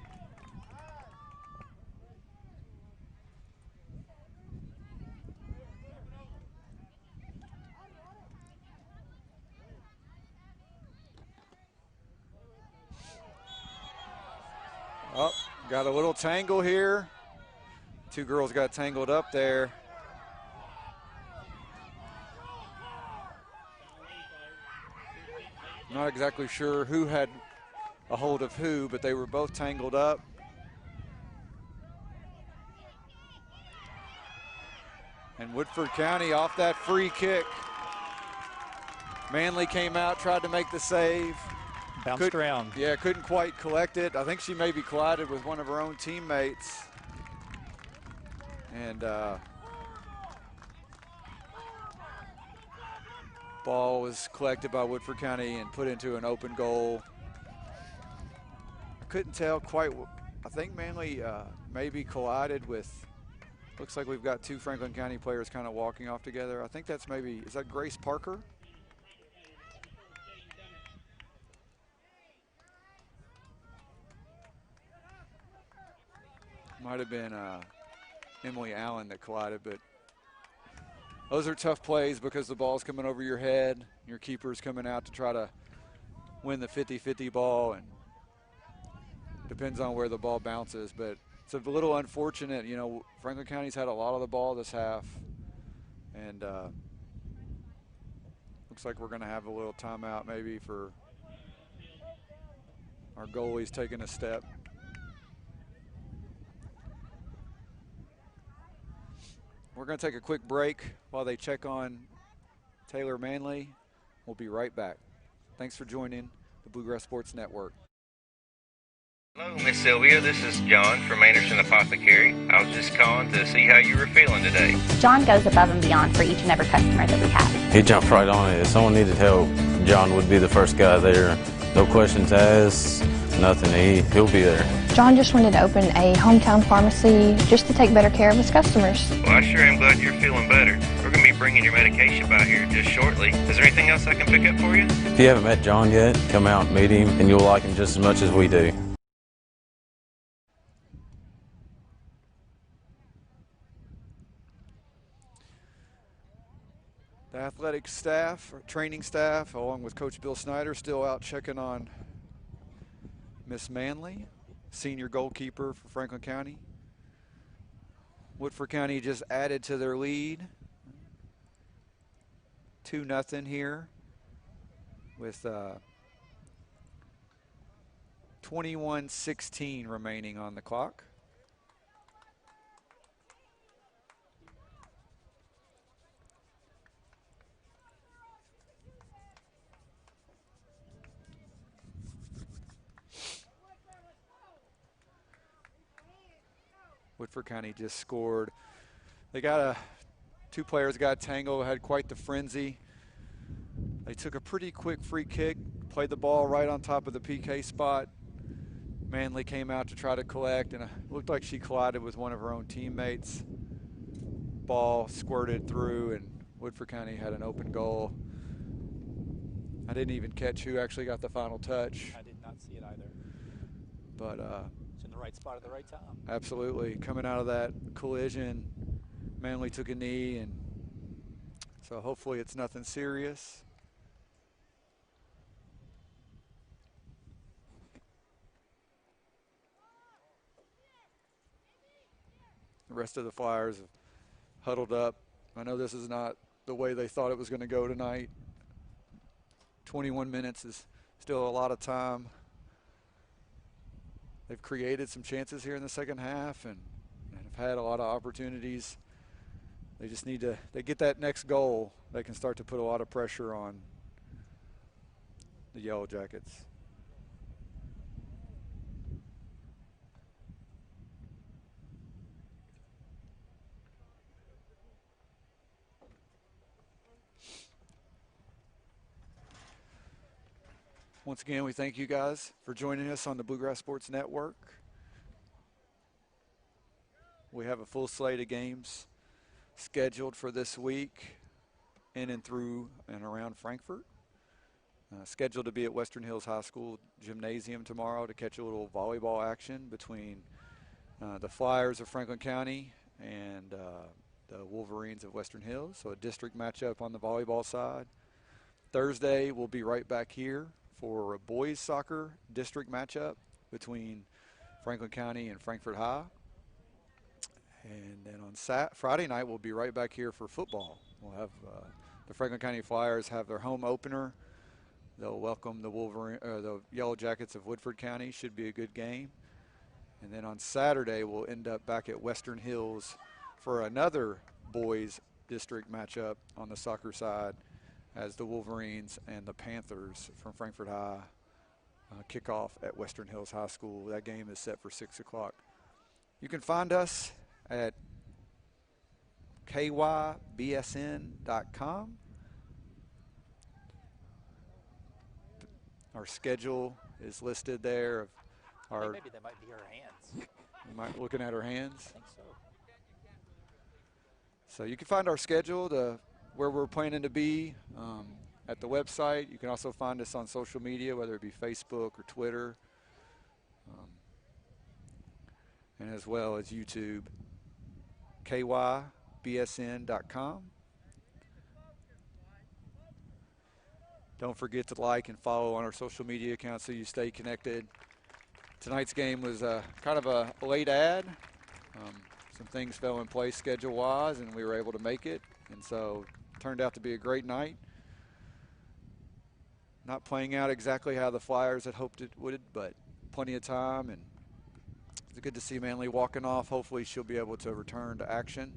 Got a little tangle here. Two girls got tangled up there. Not exactly sure who had a hold of who, but they were both tangled up. And Woodford County off that free kick. Manley came out, tried to make the save. Bounced around. Yeah, couldn't quite collect it. I think she maybe collided with one of her own teammates. And ball was collected by Woodford County and put into an open goal. I couldn't tell quite. I think Manley maybe collided with, looks like we've got two Franklin County players kind of walking off together. I think that's maybe, is that Grace Parker? Might have been Emily Allen that collided, but those are tough plays because the ball's coming over your head. Your keeper's coming out to try to win the 50-50 ball, and depends on where the ball bounces. But it's a little unfortunate. You know, Franklin County's had a lot of the ball this half, and looks like we're going to have a little timeout maybe for our goalies taking a step. We're going to take a quick break while they check on Taylor Manley. We'll be right back. Thanks for joining the Bluegrass Sports Network. Hello, Miss Sylvia. This is John from Anderson Apothecary. I was just calling to see how you were feeling today. John goes above and beyond for each and every customer that we have. He jumped right on it. If someone needed help, John would be the first guy there. No questions asked, nothing. He'll be there. John just wanted to open a hometown pharmacy just to take better care of his customers. Well, I sure am glad you're feeling better. We're going to be bringing your medication by here just shortly. Is there anything else I can pick up for you? If you haven't met John yet, come out and meet him, and you'll like him just as much as we do. The athletic staff, or training staff, along with Coach Bill Snyder, still out checking on Miss Manley, senior goalkeeper for Franklin County. Woodford County just added to their lead. 2-0 here with 21:16 remaining on the clock. Woodford County just scored. They got two players got tangled, had quite the frenzy. They took a pretty quick free kick, played the ball right on top of the PK spot. Manley came out to try to collect, and it looked like she collided with one of her own teammates. Ball squirted through, and Woodford County had an open goal. I didn't even catch who actually got the final touch. I did not see it either. But It's in the right spot at the right time. absolutely, coming out of that collision, Manley took a knee, and so hopefully it's nothing serious. The rest of the Flyers have huddled up. I know this is not the way they thought it was going to go tonight. 21 minutes is still a lot of time. They've created some chances here in the second half and have had a lot of opportunities. They just need to, they get that next goal, they can start to put a lot of pressure on the Yellow Jackets. Once again, we thank you guys for joining us on the Bluegrass Sports Network. We have a full slate of games scheduled for this week in and through and around Frankfort. Scheduled to be at Western Hills High School Gymnasium tomorrow to catch a little volleyball action between the Flyers of Franklin County and the Wolverines of Western Hills. So a district matchup on the volleyball side. Thursday, we'll be right back here for a boys soccer district matchup between Franklin County and Frankfort High. And then on Friday night, we'll be right back here for football. We'll have the Franklin County Flyers have their home opener. They'll welcome the Yellow Jackets of Woodford County. Should be a good game. And then on Saturday, we'll end up back at Western Hills for another boys district matchup on the soccer side as the Wolverines and the Panthers from Frankfort High kick off at Western Hills High School. That game is set for 6 o'clock. You can find us at kybsn.com. Our schedule is listed there. Maybe that might be her hands. Looking at her hands. I think so. So you can find our schedule to where we're planning to be at the website. You can also find us on social media, whether it be Facebook or Twitter, and as well as YouTube. kybsn.com. Don't forget to like and follow on our social media accounts so you stay connected. Tonight's game was kind of a late ad. Some things fell in place schedule-wise, and we were able to make it. And so it turned out to be a great night. Not playing out exactly how the Flyers had hoped it would, but plenty of time. And it's good to see Manley walking off. Hopefully she'll be able to return to action.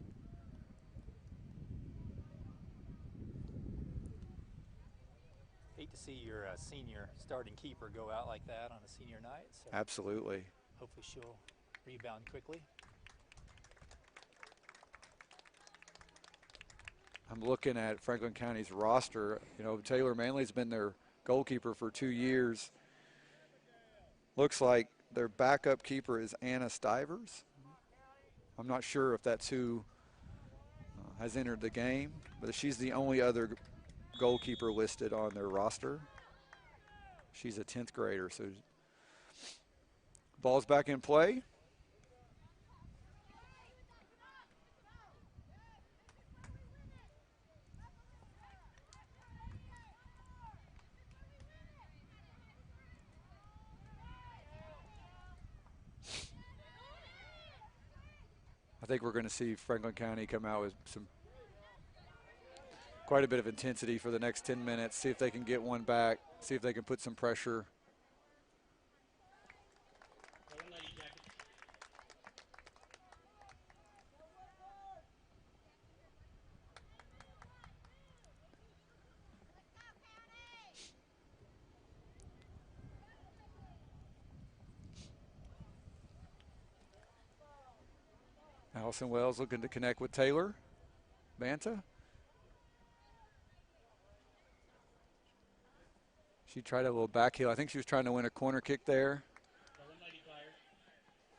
Hate to see your senior starting keeper go out like that on a senior night. So Absolutely. hopefully she'll rebound quickly. I'm looking at Franklin County's roster. You know, Taylor Manley's been their goalkeeper for 2 years. Looks like their backup keeper is Anna Stivers. I'm not sure if that's who has entered the game, but she's the only other goalkeeper listed on their roster. She's a 10th grader. So ball's back in play. I think we're going to see Franklin County come out with quite a bit of intensity for the next 10 minutes, see if they can get one back, see if they can put some pressure. Allison Wells looking to connect with Taylor Banta. She tried a little back heel. I think she was trying to win a corner kick there.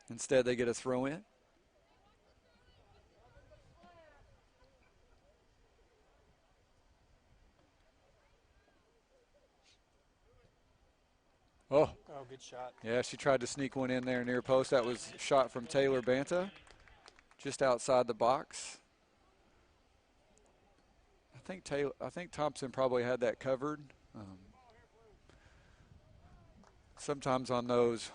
Instead, they get a throw in. Oh, good shot. Yeah, she tried to sneak one in there near post. That was a shot from Taylor Banta, just outside the box. I think Thompson probably had that covered. Sometimes on those,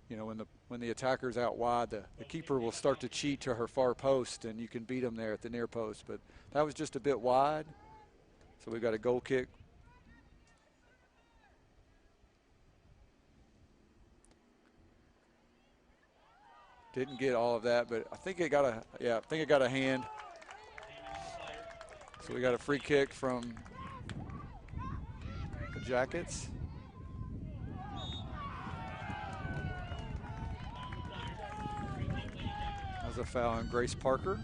you know, when the attacker's out wide, the keeper will start to cheat to her far post, and you can beat them there at the near post. But that was just a bit wide, so we got a goal kick. Didn't get all of that, but I think it got a hand. So we got a free kick from the Jackets. That was a foul on Grace Parker.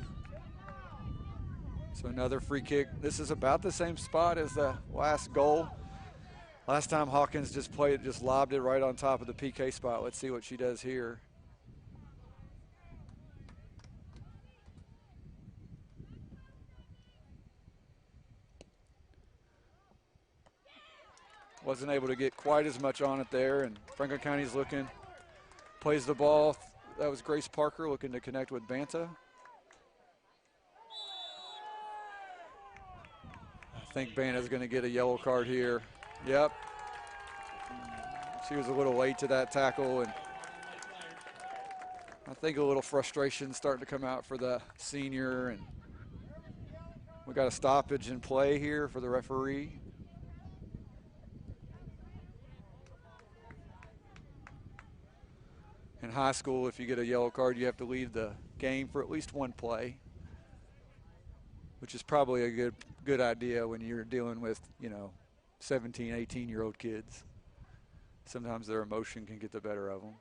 So another free kick. This is about the same spot as the last goal. Last time Hawkins just lobbed it right on top of the PK spot. Let's see what she does here. Wasn't able to get quite as much on it there, and Franklin County's looking, plays the ball. That was Grace Parker looking to connect with Banta. I think Banta's going to get a yellow card here. Yep. She was a little late to that tackle, and I think a little frustration starting to come out for the senior, and we got a stoppage in play here for the referee. In high school, if you get a yellow card, you have to leave the game for at least one play, which is probably a good idea when you're dealing with, 17, 18-year-old kids. Sometimes their emotion can get the better of them.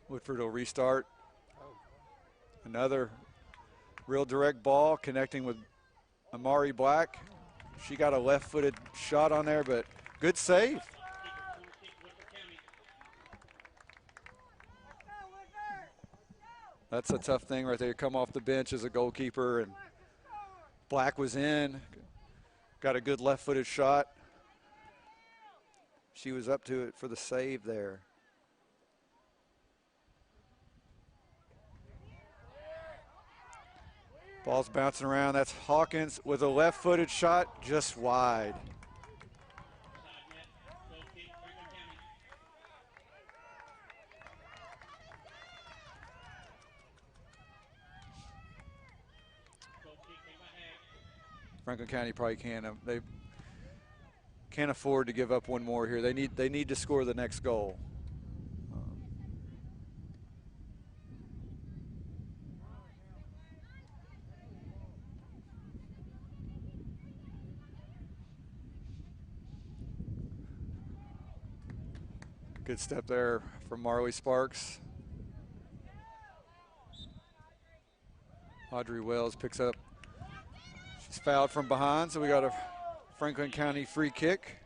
Woodford will restart. Another real direct ball connecting with Amari Black. She got a left-footed shot on there, but good save. That's a tough thing right there. Come off the bench as a goalkeeper, and Black was in. Got a good left-footed shot. She was up to it for the save there. Ball's bouncing around. That's Hawkins with a left-footed shot, just wide. Franklin County probably can't. They can't afford to give up one more here. They need to score the next goal. Good step there from Marley Sparks. Audrey Wells picks up. She's fouled from behind, so we got a Franklin County free kick.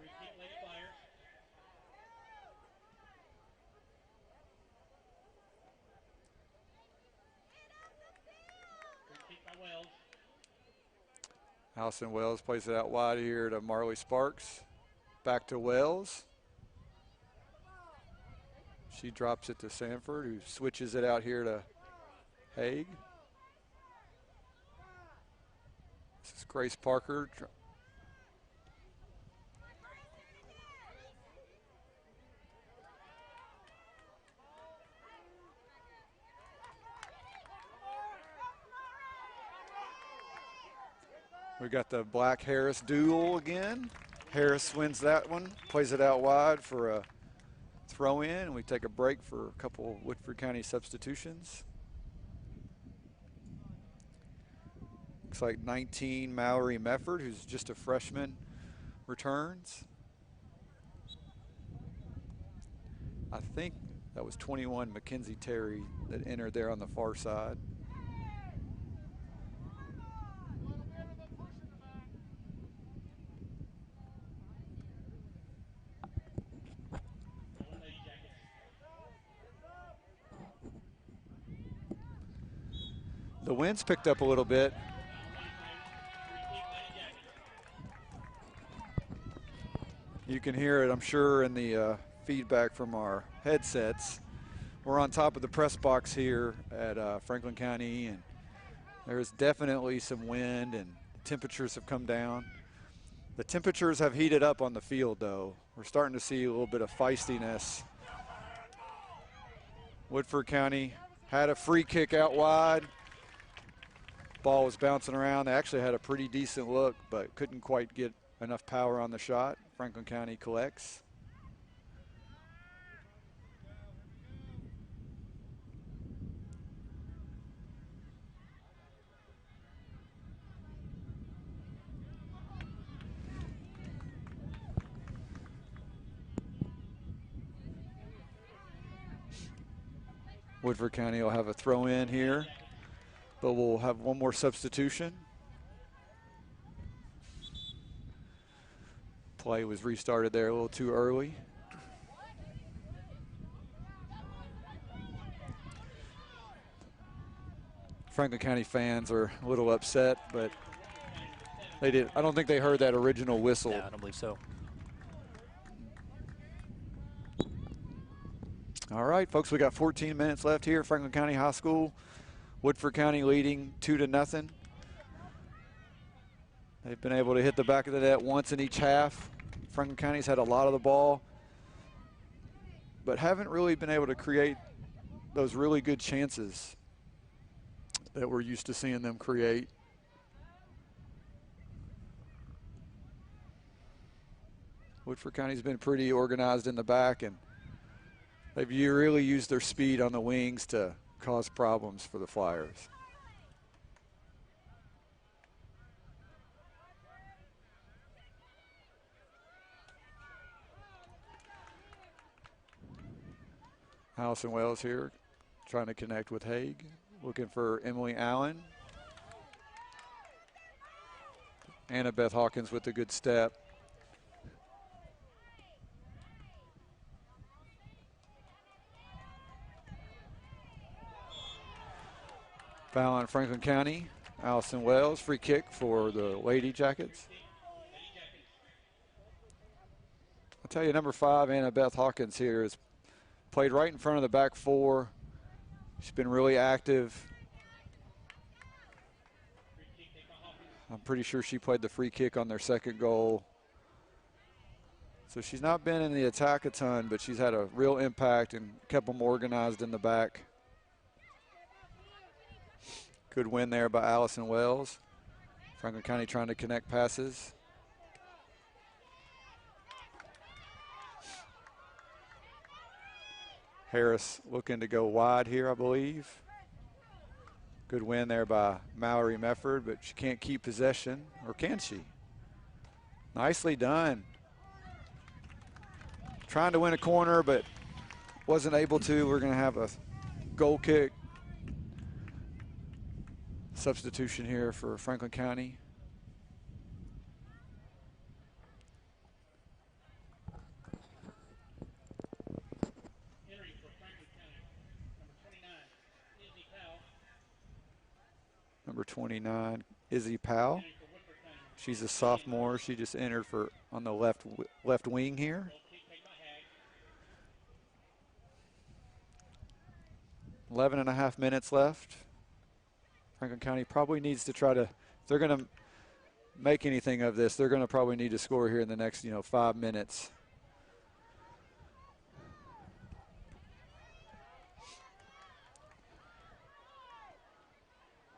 Allison Wells plays it out wide here to Marley Sparks. Back to Wells. She drops it to Sanford, who switches it out here to Haig. This is Grace Parker. We got the Black-Harris duel again. Harris wins that one, plays it out wide for a throw in, and we take a break for a couple of Woodford County substitutions. Looks like 19, Mallory Mefford, who's just a freshman, returns. I think that was 21, Mackenzie Terry, that entered there on the far side. The wind's picked up a little bit. You can hear it, I'm sure, in the feedback from our headsets. We're on top of the press box here at Franklin County, and there's definitely some wind, and temperatures have come down. The temperatures have heated up on the field, though. We're starting to see a little bit of feistiness. Woodford County had a free kick out wide. Ball was bouncing around. They actually had a pretty decent look, but couldn't quite get enough power on the shot. Franklin County collects. Woodford County will have a throw in here, but we'll have one more substitution. Play was restarted there a little too early. Franklin County fans are a little upset, but I don't think they heard that original whistle. No, I don't believe so. All right, folks, we got 14 minutes left here. Franklin County High School, Woodford County leading 2-0. They've been able to hit the back of the net once in each half. Franklin County's had a lot of the ball, but haven't really been able to create those really good chances that we're used to seeing them create. Woodford County's been pretty organized in the back, and they've really used their speed on the wings to cause problems for the Flyers. Allison Wells here trying to connect with Haig, looking for Emily Allen. Annabeth Hawkins with a good step. Foul on Franklin County. Allison Wells, free kick for the Lady Jackets. I'll tell you, number 5, Annabeth Hawkins here, has played right in front of the back four. She's been really active. I'm pretty sure she played the free kick on their second goal. So she's not been in the attack a ton, but she's had a real impact and kept them organized in the back. Good win there by Allison Wells. Franklin County trying to connect passes. Harris looking to go wide here, I believe. Good win there by Mallory Mefford, but she can't keep possession, or can she? Nicely done. Trying to win a corner, but wasn't able to. We're going to have a goal kick. Substitution here for Franklin County. Number 29, Izzy Powell. She's a sophomore. She just entered for on the left wing here. Eleven and a half minutes left. Franklin County probably needs to try to, if they're going to make anything of this, they're going to probably need to score here in the next, 5 minutes.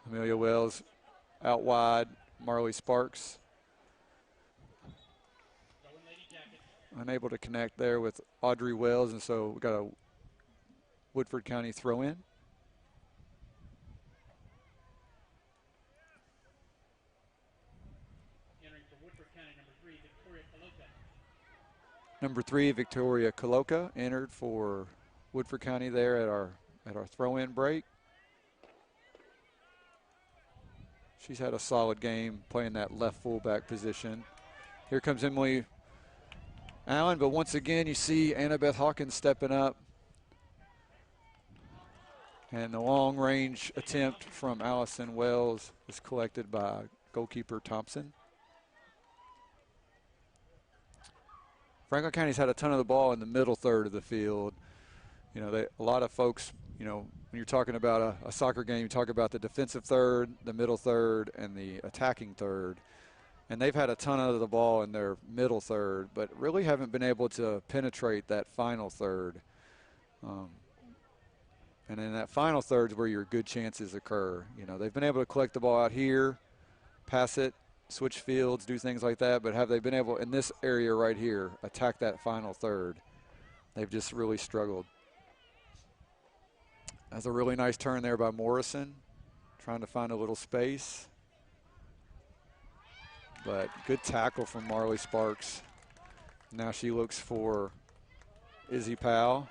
Amelia Wells out wide. Marley Sparks unable to connect there with Audrey Wells, and so we got a Woodford County throw in. Number 3, Victoria Coloca entered for Woodford County there at our throw-in break. She's had a solid game playing that left fullback position. Here comes Emily Allen, but once again you see Annabeth Hawkins stepping up. And the long-range attempt from Allison Wells is collected by goalkeeper Thompson. Franklin County's had a ton of the ball in the middle third of the field. A lot of folks, when you're talking about a soccer game, you talk about the defensive third, the middle third, and the attacking third. And they've had a ton of the ball in their middle third, but really haven't been able to penetrate that final third. And in that final third is where your good chances occur. They've been able to collect the ball out here, pass it, switch fields, do things like that, but have they been able, in this area right here, attack that final third? They've just really struggled. That's a really nice turn there by Morrison, trying to find a little space. But good tackle from Marley Sparks. Now she looks for Izzy Powell.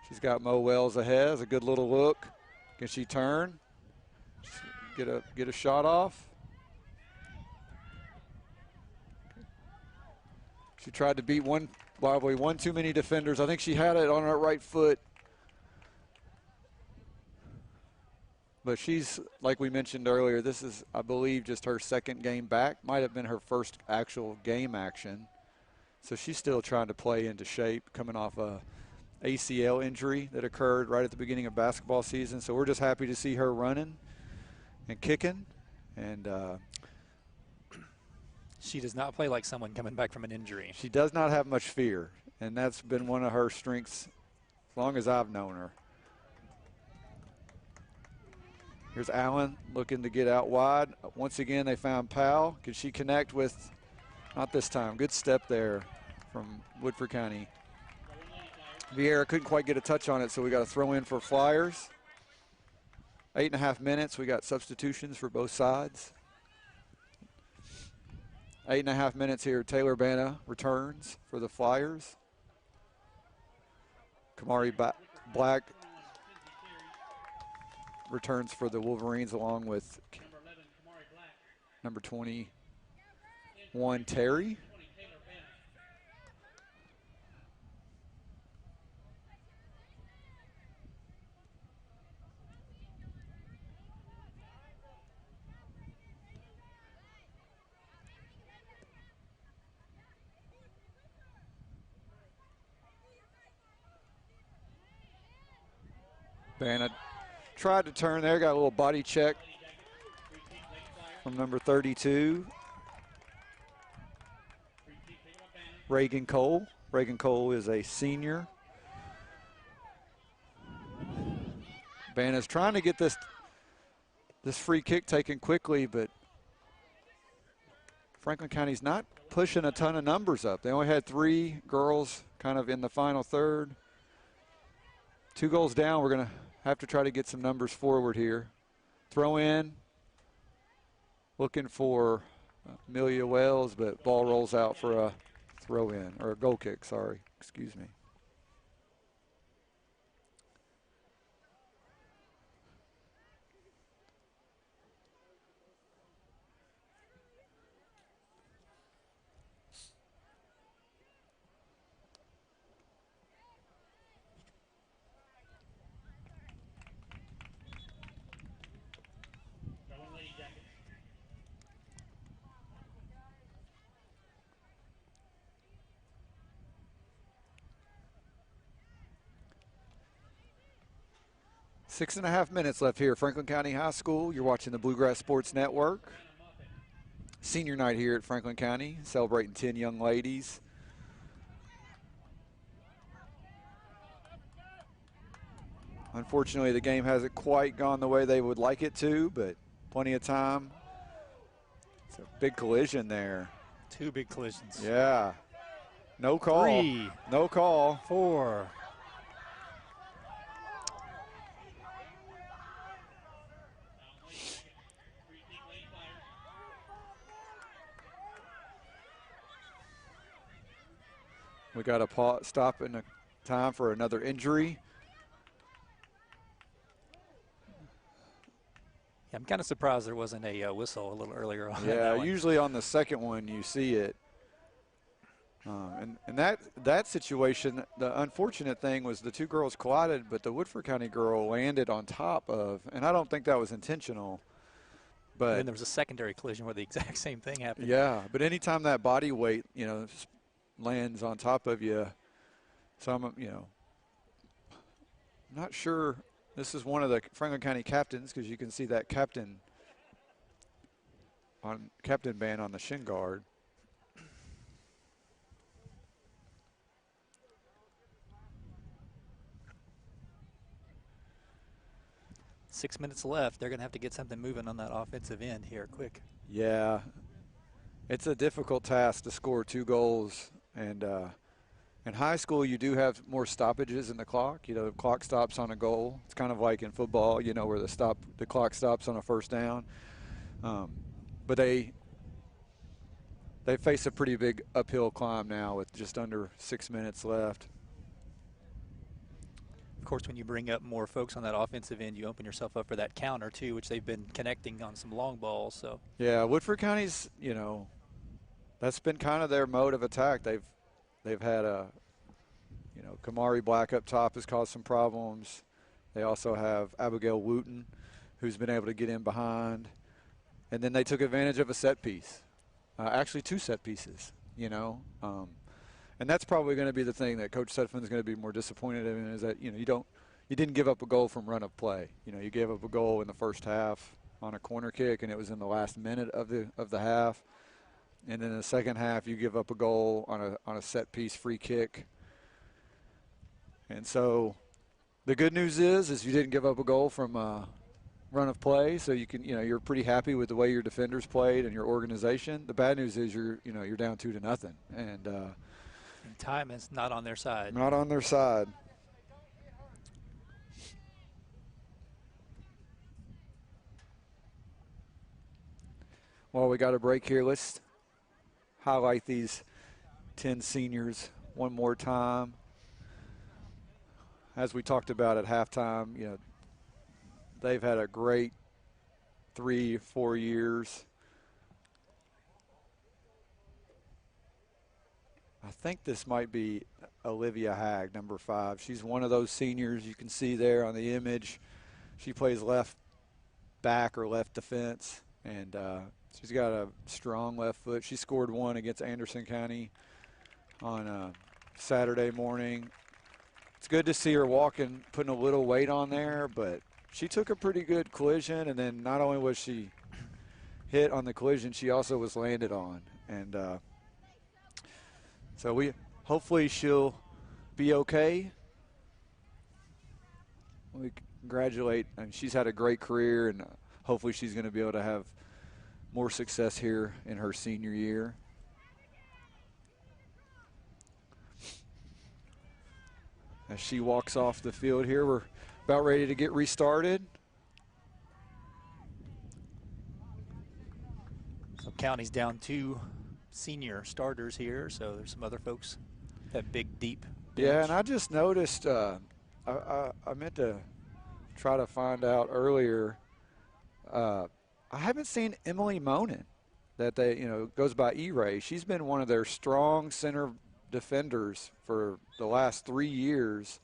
She's got Mo Wells ahead. It's a good little look. Can she turn? Get a shot off? She tried to beat one too many defenders. I think she had it on her right foot. But she's, like we mentioned earlier, this is, I believe, just her second game back. Might have been her first actual game action. So she's still trying to play into shape, coming off a ACL injury that occurred right at the beginning of basketball season. So we're just happy to see her running and kicking. And She does not play like someone coming back from an injury. She does not have much fear, and that's been one of her strengths as long as I've known her. Here's Allen looking to get out wide. Once again, they found Powell. Could she connect with, not this time, good step there from Woodford County. Vieira couldn't quite get a touch on it, so we got to throw in for Flyers. 8.5 minutes, we got substitutions for both sides. 8.5 minutes here, Taylor Banna returns for the Flyers. Kamari Black returns for the Wolverines along with number 21, Terry. Banna tried to turn there, got a little body check from number 32, Reagan Cole. Reagan Cole is a senior. Banna's trying to get this free kick taken quickly, but Franklin County's not pushing a ton of numbers up. They only had 3 girls kind of in the final third. 2 goals down, we're going to have to try to get some numbers forward here. Throw in, looking for Amelia Wells, but ball rolls out for a throw in, or a goal kick, sorry, excuse me. Going Lady Jackets. 6.5 minutes left here, Franklin County High School. You're watching the Bluegrass Sports Network. Senior night here at Franklin County, celebrating 10 young ladies. Unfortunately, the game hasn't quite gone the way they would like it to, but plenty of time. It's a big collision there. 2 big collisions. Yeah. No call. 3. No call. 4. We got a stop in the time for another injury. Yeah, I'm kind of surprised there wasn't a whistle a little earlier on. Yeah, that one. usually on the second one you see it. And that situation, the unfortunate thing was the 2 girls collided, but the Woodford County girl landed on top of, and I don't think that was intentional. But And then there was a secondary collision where the exact same thing happened. yeah, but anytime that body weight, lands on top of you, so I'm not sure. This is one of the Franklin County captains, because you can see that captain band on the shin guard. Six minutes left. They're going to have to get something moving on that offensive end here quick. Yeah, it's a difficult task to score 2 goals, and in high school you do have more stoppages in the clock. The clock stops on a goal. It's kind of like in football, where the clock stops on a first down. But they face a pretty big uphill climb now with just under 6 minutes left. Of course, when you bring up more folks on that offensive end, you open yourself up for that counter too, which they've been connecting on some long balls. So yeah, Woodford County's, that's been kind of their mode of attack. They've had Kamari Black up top has caused some problems. They also have Abigail Wooten, who's been able to get in behind, and then they took advantage of a set piece, actually 2 set pieces. And that's probably going to be the thing that Coach Sutphin is going to be more disappointed in, is that you didn't give up a goal from run of play. You gave up a goal in the first half on a corner kick, and it was in the last minute of the half. And then in the second half, you give up a goal on a set-piece free kick. And so the good news is you didn't give up a goal from run of play, so you can, you're pretty happy with the way your defenders played and your organization. The bad news is you're down 2-0, and time is not on their side. Not on their side. Well, we got a break here. Let's highlight these 10 seniors one more time. As we talked about at halftime, they've had a great 3-4 years. I think this might be Olivia Hag, number 5. She's one of those seniors you can see there on the image. She plays left back or left defense, and she's got a strong left foot. She scored one against Anderson County on Saturday morning. It's good to see her walking, putting a little weight on there, but she took a pretty good collision, and then not only was she hit on the collision, she also was landed on. And so hopefully she'll be okay. We congratulate, and she's had a great career, and hopefully she's going to be able to have more success here in her senior year. As she walks off the field here, we're about ready to get restarted. So County's down 2 senior starters here, so there's some other folks that big, deep bench. Yeah, and I just noticed, I meant to try to find out earlier, I haven't seen Emily Monin, that goes by E-Ray. She's been one of their strong center defenders for the last 3 years,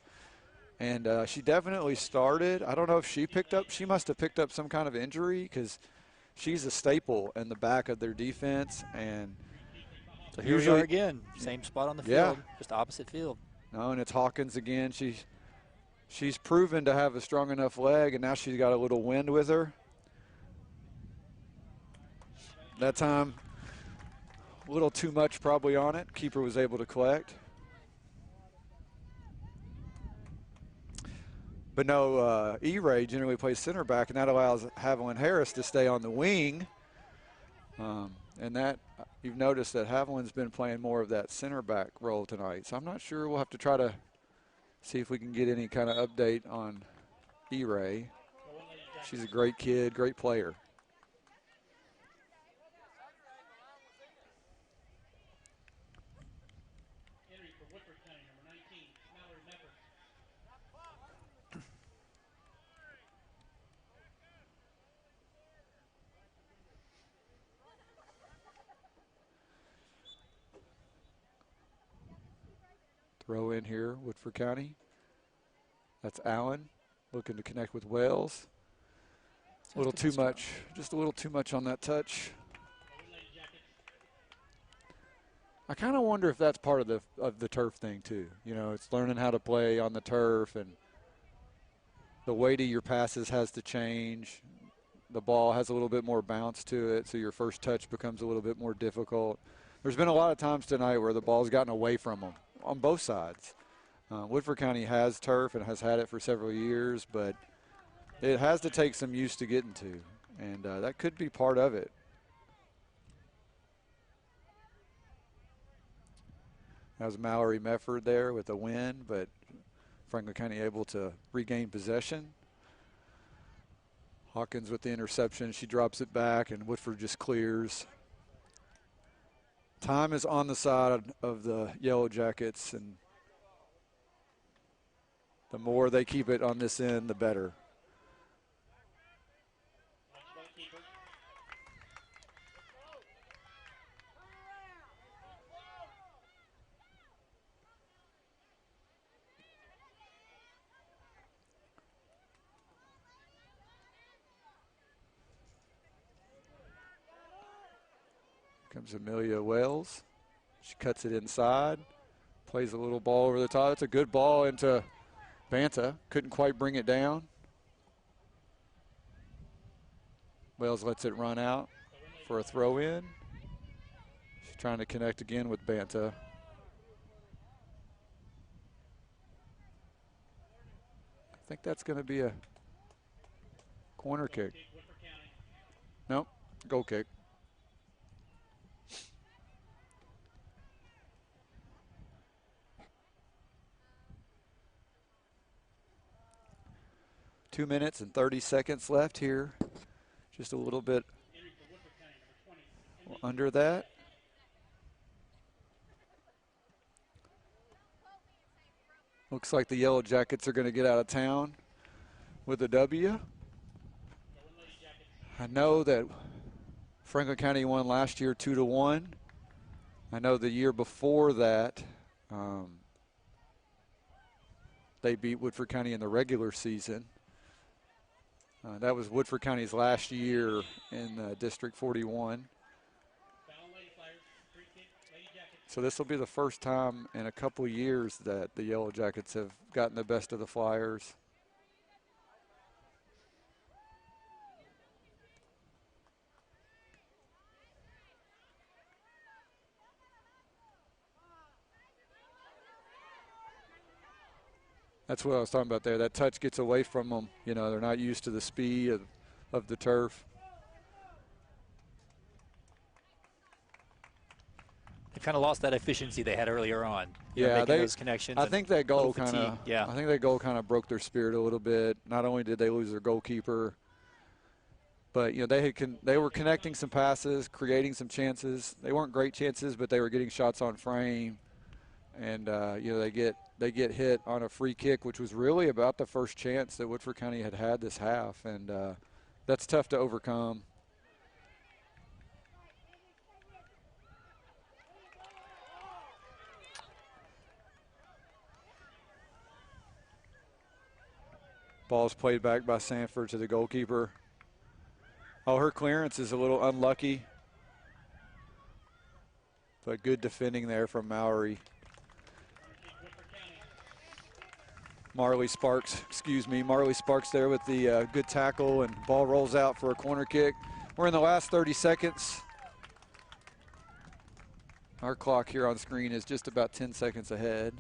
and she definitely started. I don't know if she must have picked up some kind of injury, because she's a staple in the back of their defense. And so here we are again, same spot on the field, just opposite field. No, and it's Hawkins again. She's proven to have a strong enough leg, and now she's got a little wind with her. That time, a little too much probably on it. Keeper was able to collect. But no, E-Ray generally plays center back, and that allows Haviland Harris to stay on the wing. And that, you've noticed that Haviland's been playing more of that center back role tonight. So I'm not sure. We'll have to try to see if we can get any kind of update on E-Ray. She's a great kid, great player. Entry for Woodford County, number 19, Mallory Mepper. Throw in here, Woodford County. That's Allen looking to connect with Wells. A little too much, just a little too much on that touch. I kind of wonder if that's part of the turf thing too. It's learning how to play on the turf, and the weight of your passes has to change. The ball has a little bit more bounce to it, so your first touch becomes a little bit more difficult. There's been a lot of times tonight where the ball's gotten away from them on both sides. Woodford County has turf and has had it for several years, but it has to take some use to get into, and that could be part of it. That was Mallory Mefford there with a win, but Franklin County able to regain possession. Hawkins with the interception. She drops it back, and Woodford just clears. Time is on the side of the Yellow Jackets, and the more they keep it on this end, the better. Comes Amelia Wells. She cuts it inside, plays a little ball over the top. It's a good ball into Banta. Couldn't quite bring it down. Wells lets it run out for a throw in. trying to connect again with Banta. I think that's going to be a corner kick. Nope, goal kick. Two minutes and 30 seconds left here. Just a little bit under that. Looks like the Yellow Jackets are going to get out of town with a W. I know that Franklin County won last year 2-1. I know the year before that they beat Woodford County in the regular season. That was Woodford County's last year in District 41. So this will be the first time in a couple years that the Yellow Jackets have gotten the best of the Flyers. That's what I was talking about there. That touch gets away from them. You know, they're not used to the speed of the turf. They kind of lost that efficiency they had earlier on. Yeah, making those connections. I think that goal kind of. Yeah. I think that goal kind of broke their spirit a little bit. Not only did they lose their goalkeeper, but you know they were connecting some passes, creating some chances. They weren't great chances, but they were getting shots on frame, and you know they get hit on a free kick, which was really about the first chance that Woodford County had this half, and that's tough to overcome. Ball's played back by Sanford to the goalkeeper. Oh, her clearance is a little unlucky, but good defending there from Mowry. Marley Sparks there with the good tackle, and ball rolls out for a corner kick. We're in the last 30 seconds. Our clock here on screen is just about 10 seconds ahead.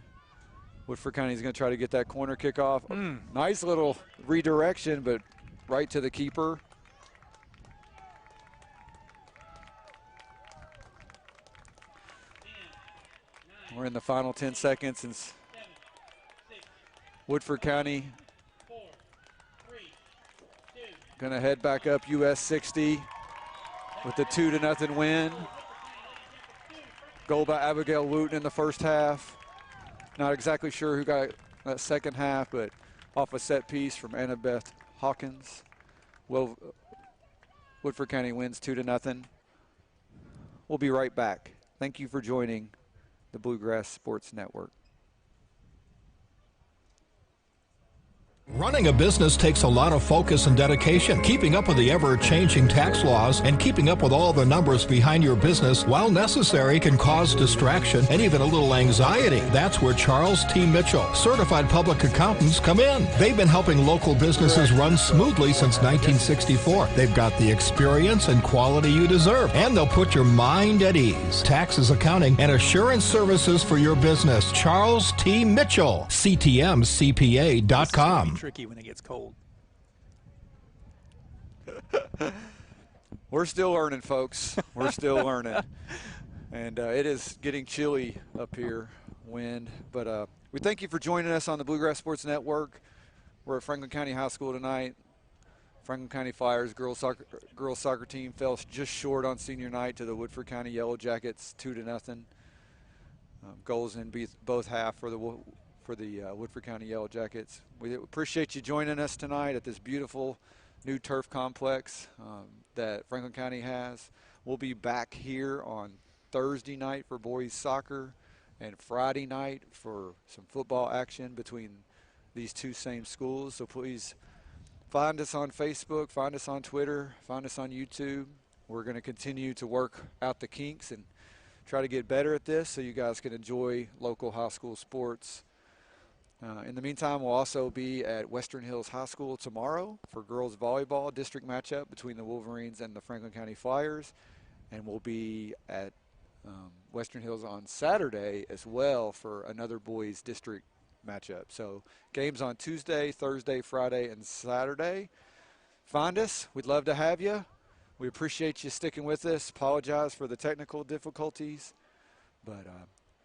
Woodford County is going to try to get that corner kick off. Nice little redirection, but right to the keeper. We're in the final 10 seconds, and Woodford County going to head back up US 60 with the 2-0 win. Goal by Abigail Wooten in the first half. Not exactly sure who got that second half, but off a set piece from Annabeth Hawkins. Well, Woodford County wins 2-0. We'll be right back. Thank you for joining the Bluegrass Sports Network. Running a business takes a lot of focus and dedication. Keeping up with the ever-changing tax laws and keeping up with all the numbers behind your business, while necessary, can cause distraction and even a little anxiety. That's where Charles T. Mitchell, certified public accountants, come in. They've been helping local businesses run smoothly since 1964. They've got the experience and quality you deserve, and they'll put your mind at ease. Taxes, accounting, and assurance services for your business. Charles T. Mitchell, CTMCPA.com. Tricky when it gets cold. We're still learning, folks. We're still learning. And it is getting chilly up here, wind. But we thank you for joining us on the Bluegrass Sports Network. We're at Franklin County High School tonight. Franklin County Flyers girls soccer team fell just short on senior night to the Woodford County Yellow Jackets, 2-0. Goals in both half for the Woodford County Yellow Jackets. We appreciate you joining us tonight at this beautiful new turf complex that Franklin County has. We'll be back here on Thursday night for boys soccer and Friday night for some football action between these two same schools. So please find us on Facebook, find us on Twitter, find us on YouTube. We're going to continue to work out the kinks and try to get better at this so you guys can enjoy local high school sports. In the meantime, we'll also be at Western Hills High School tomorrow for girls volleyball district matchup between the Wolverines and the Franklin County Flyers. And we'll be at Western Hills on Saturday as well for another boys district matchup. So games on Tuesday, Thursday, Friday, and Saturday. Find us. We'd love to have you. We appreciate you sticking with us. Apologize for the technical difficulties, but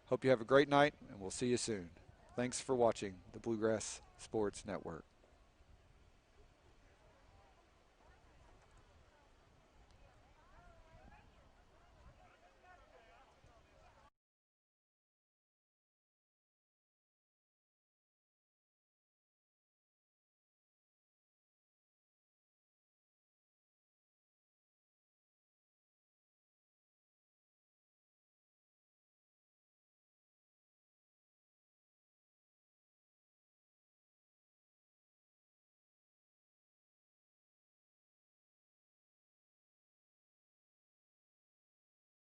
hope you have a great night, and we'll see you soon. Thanks for watching the Bluegrass Sports Network.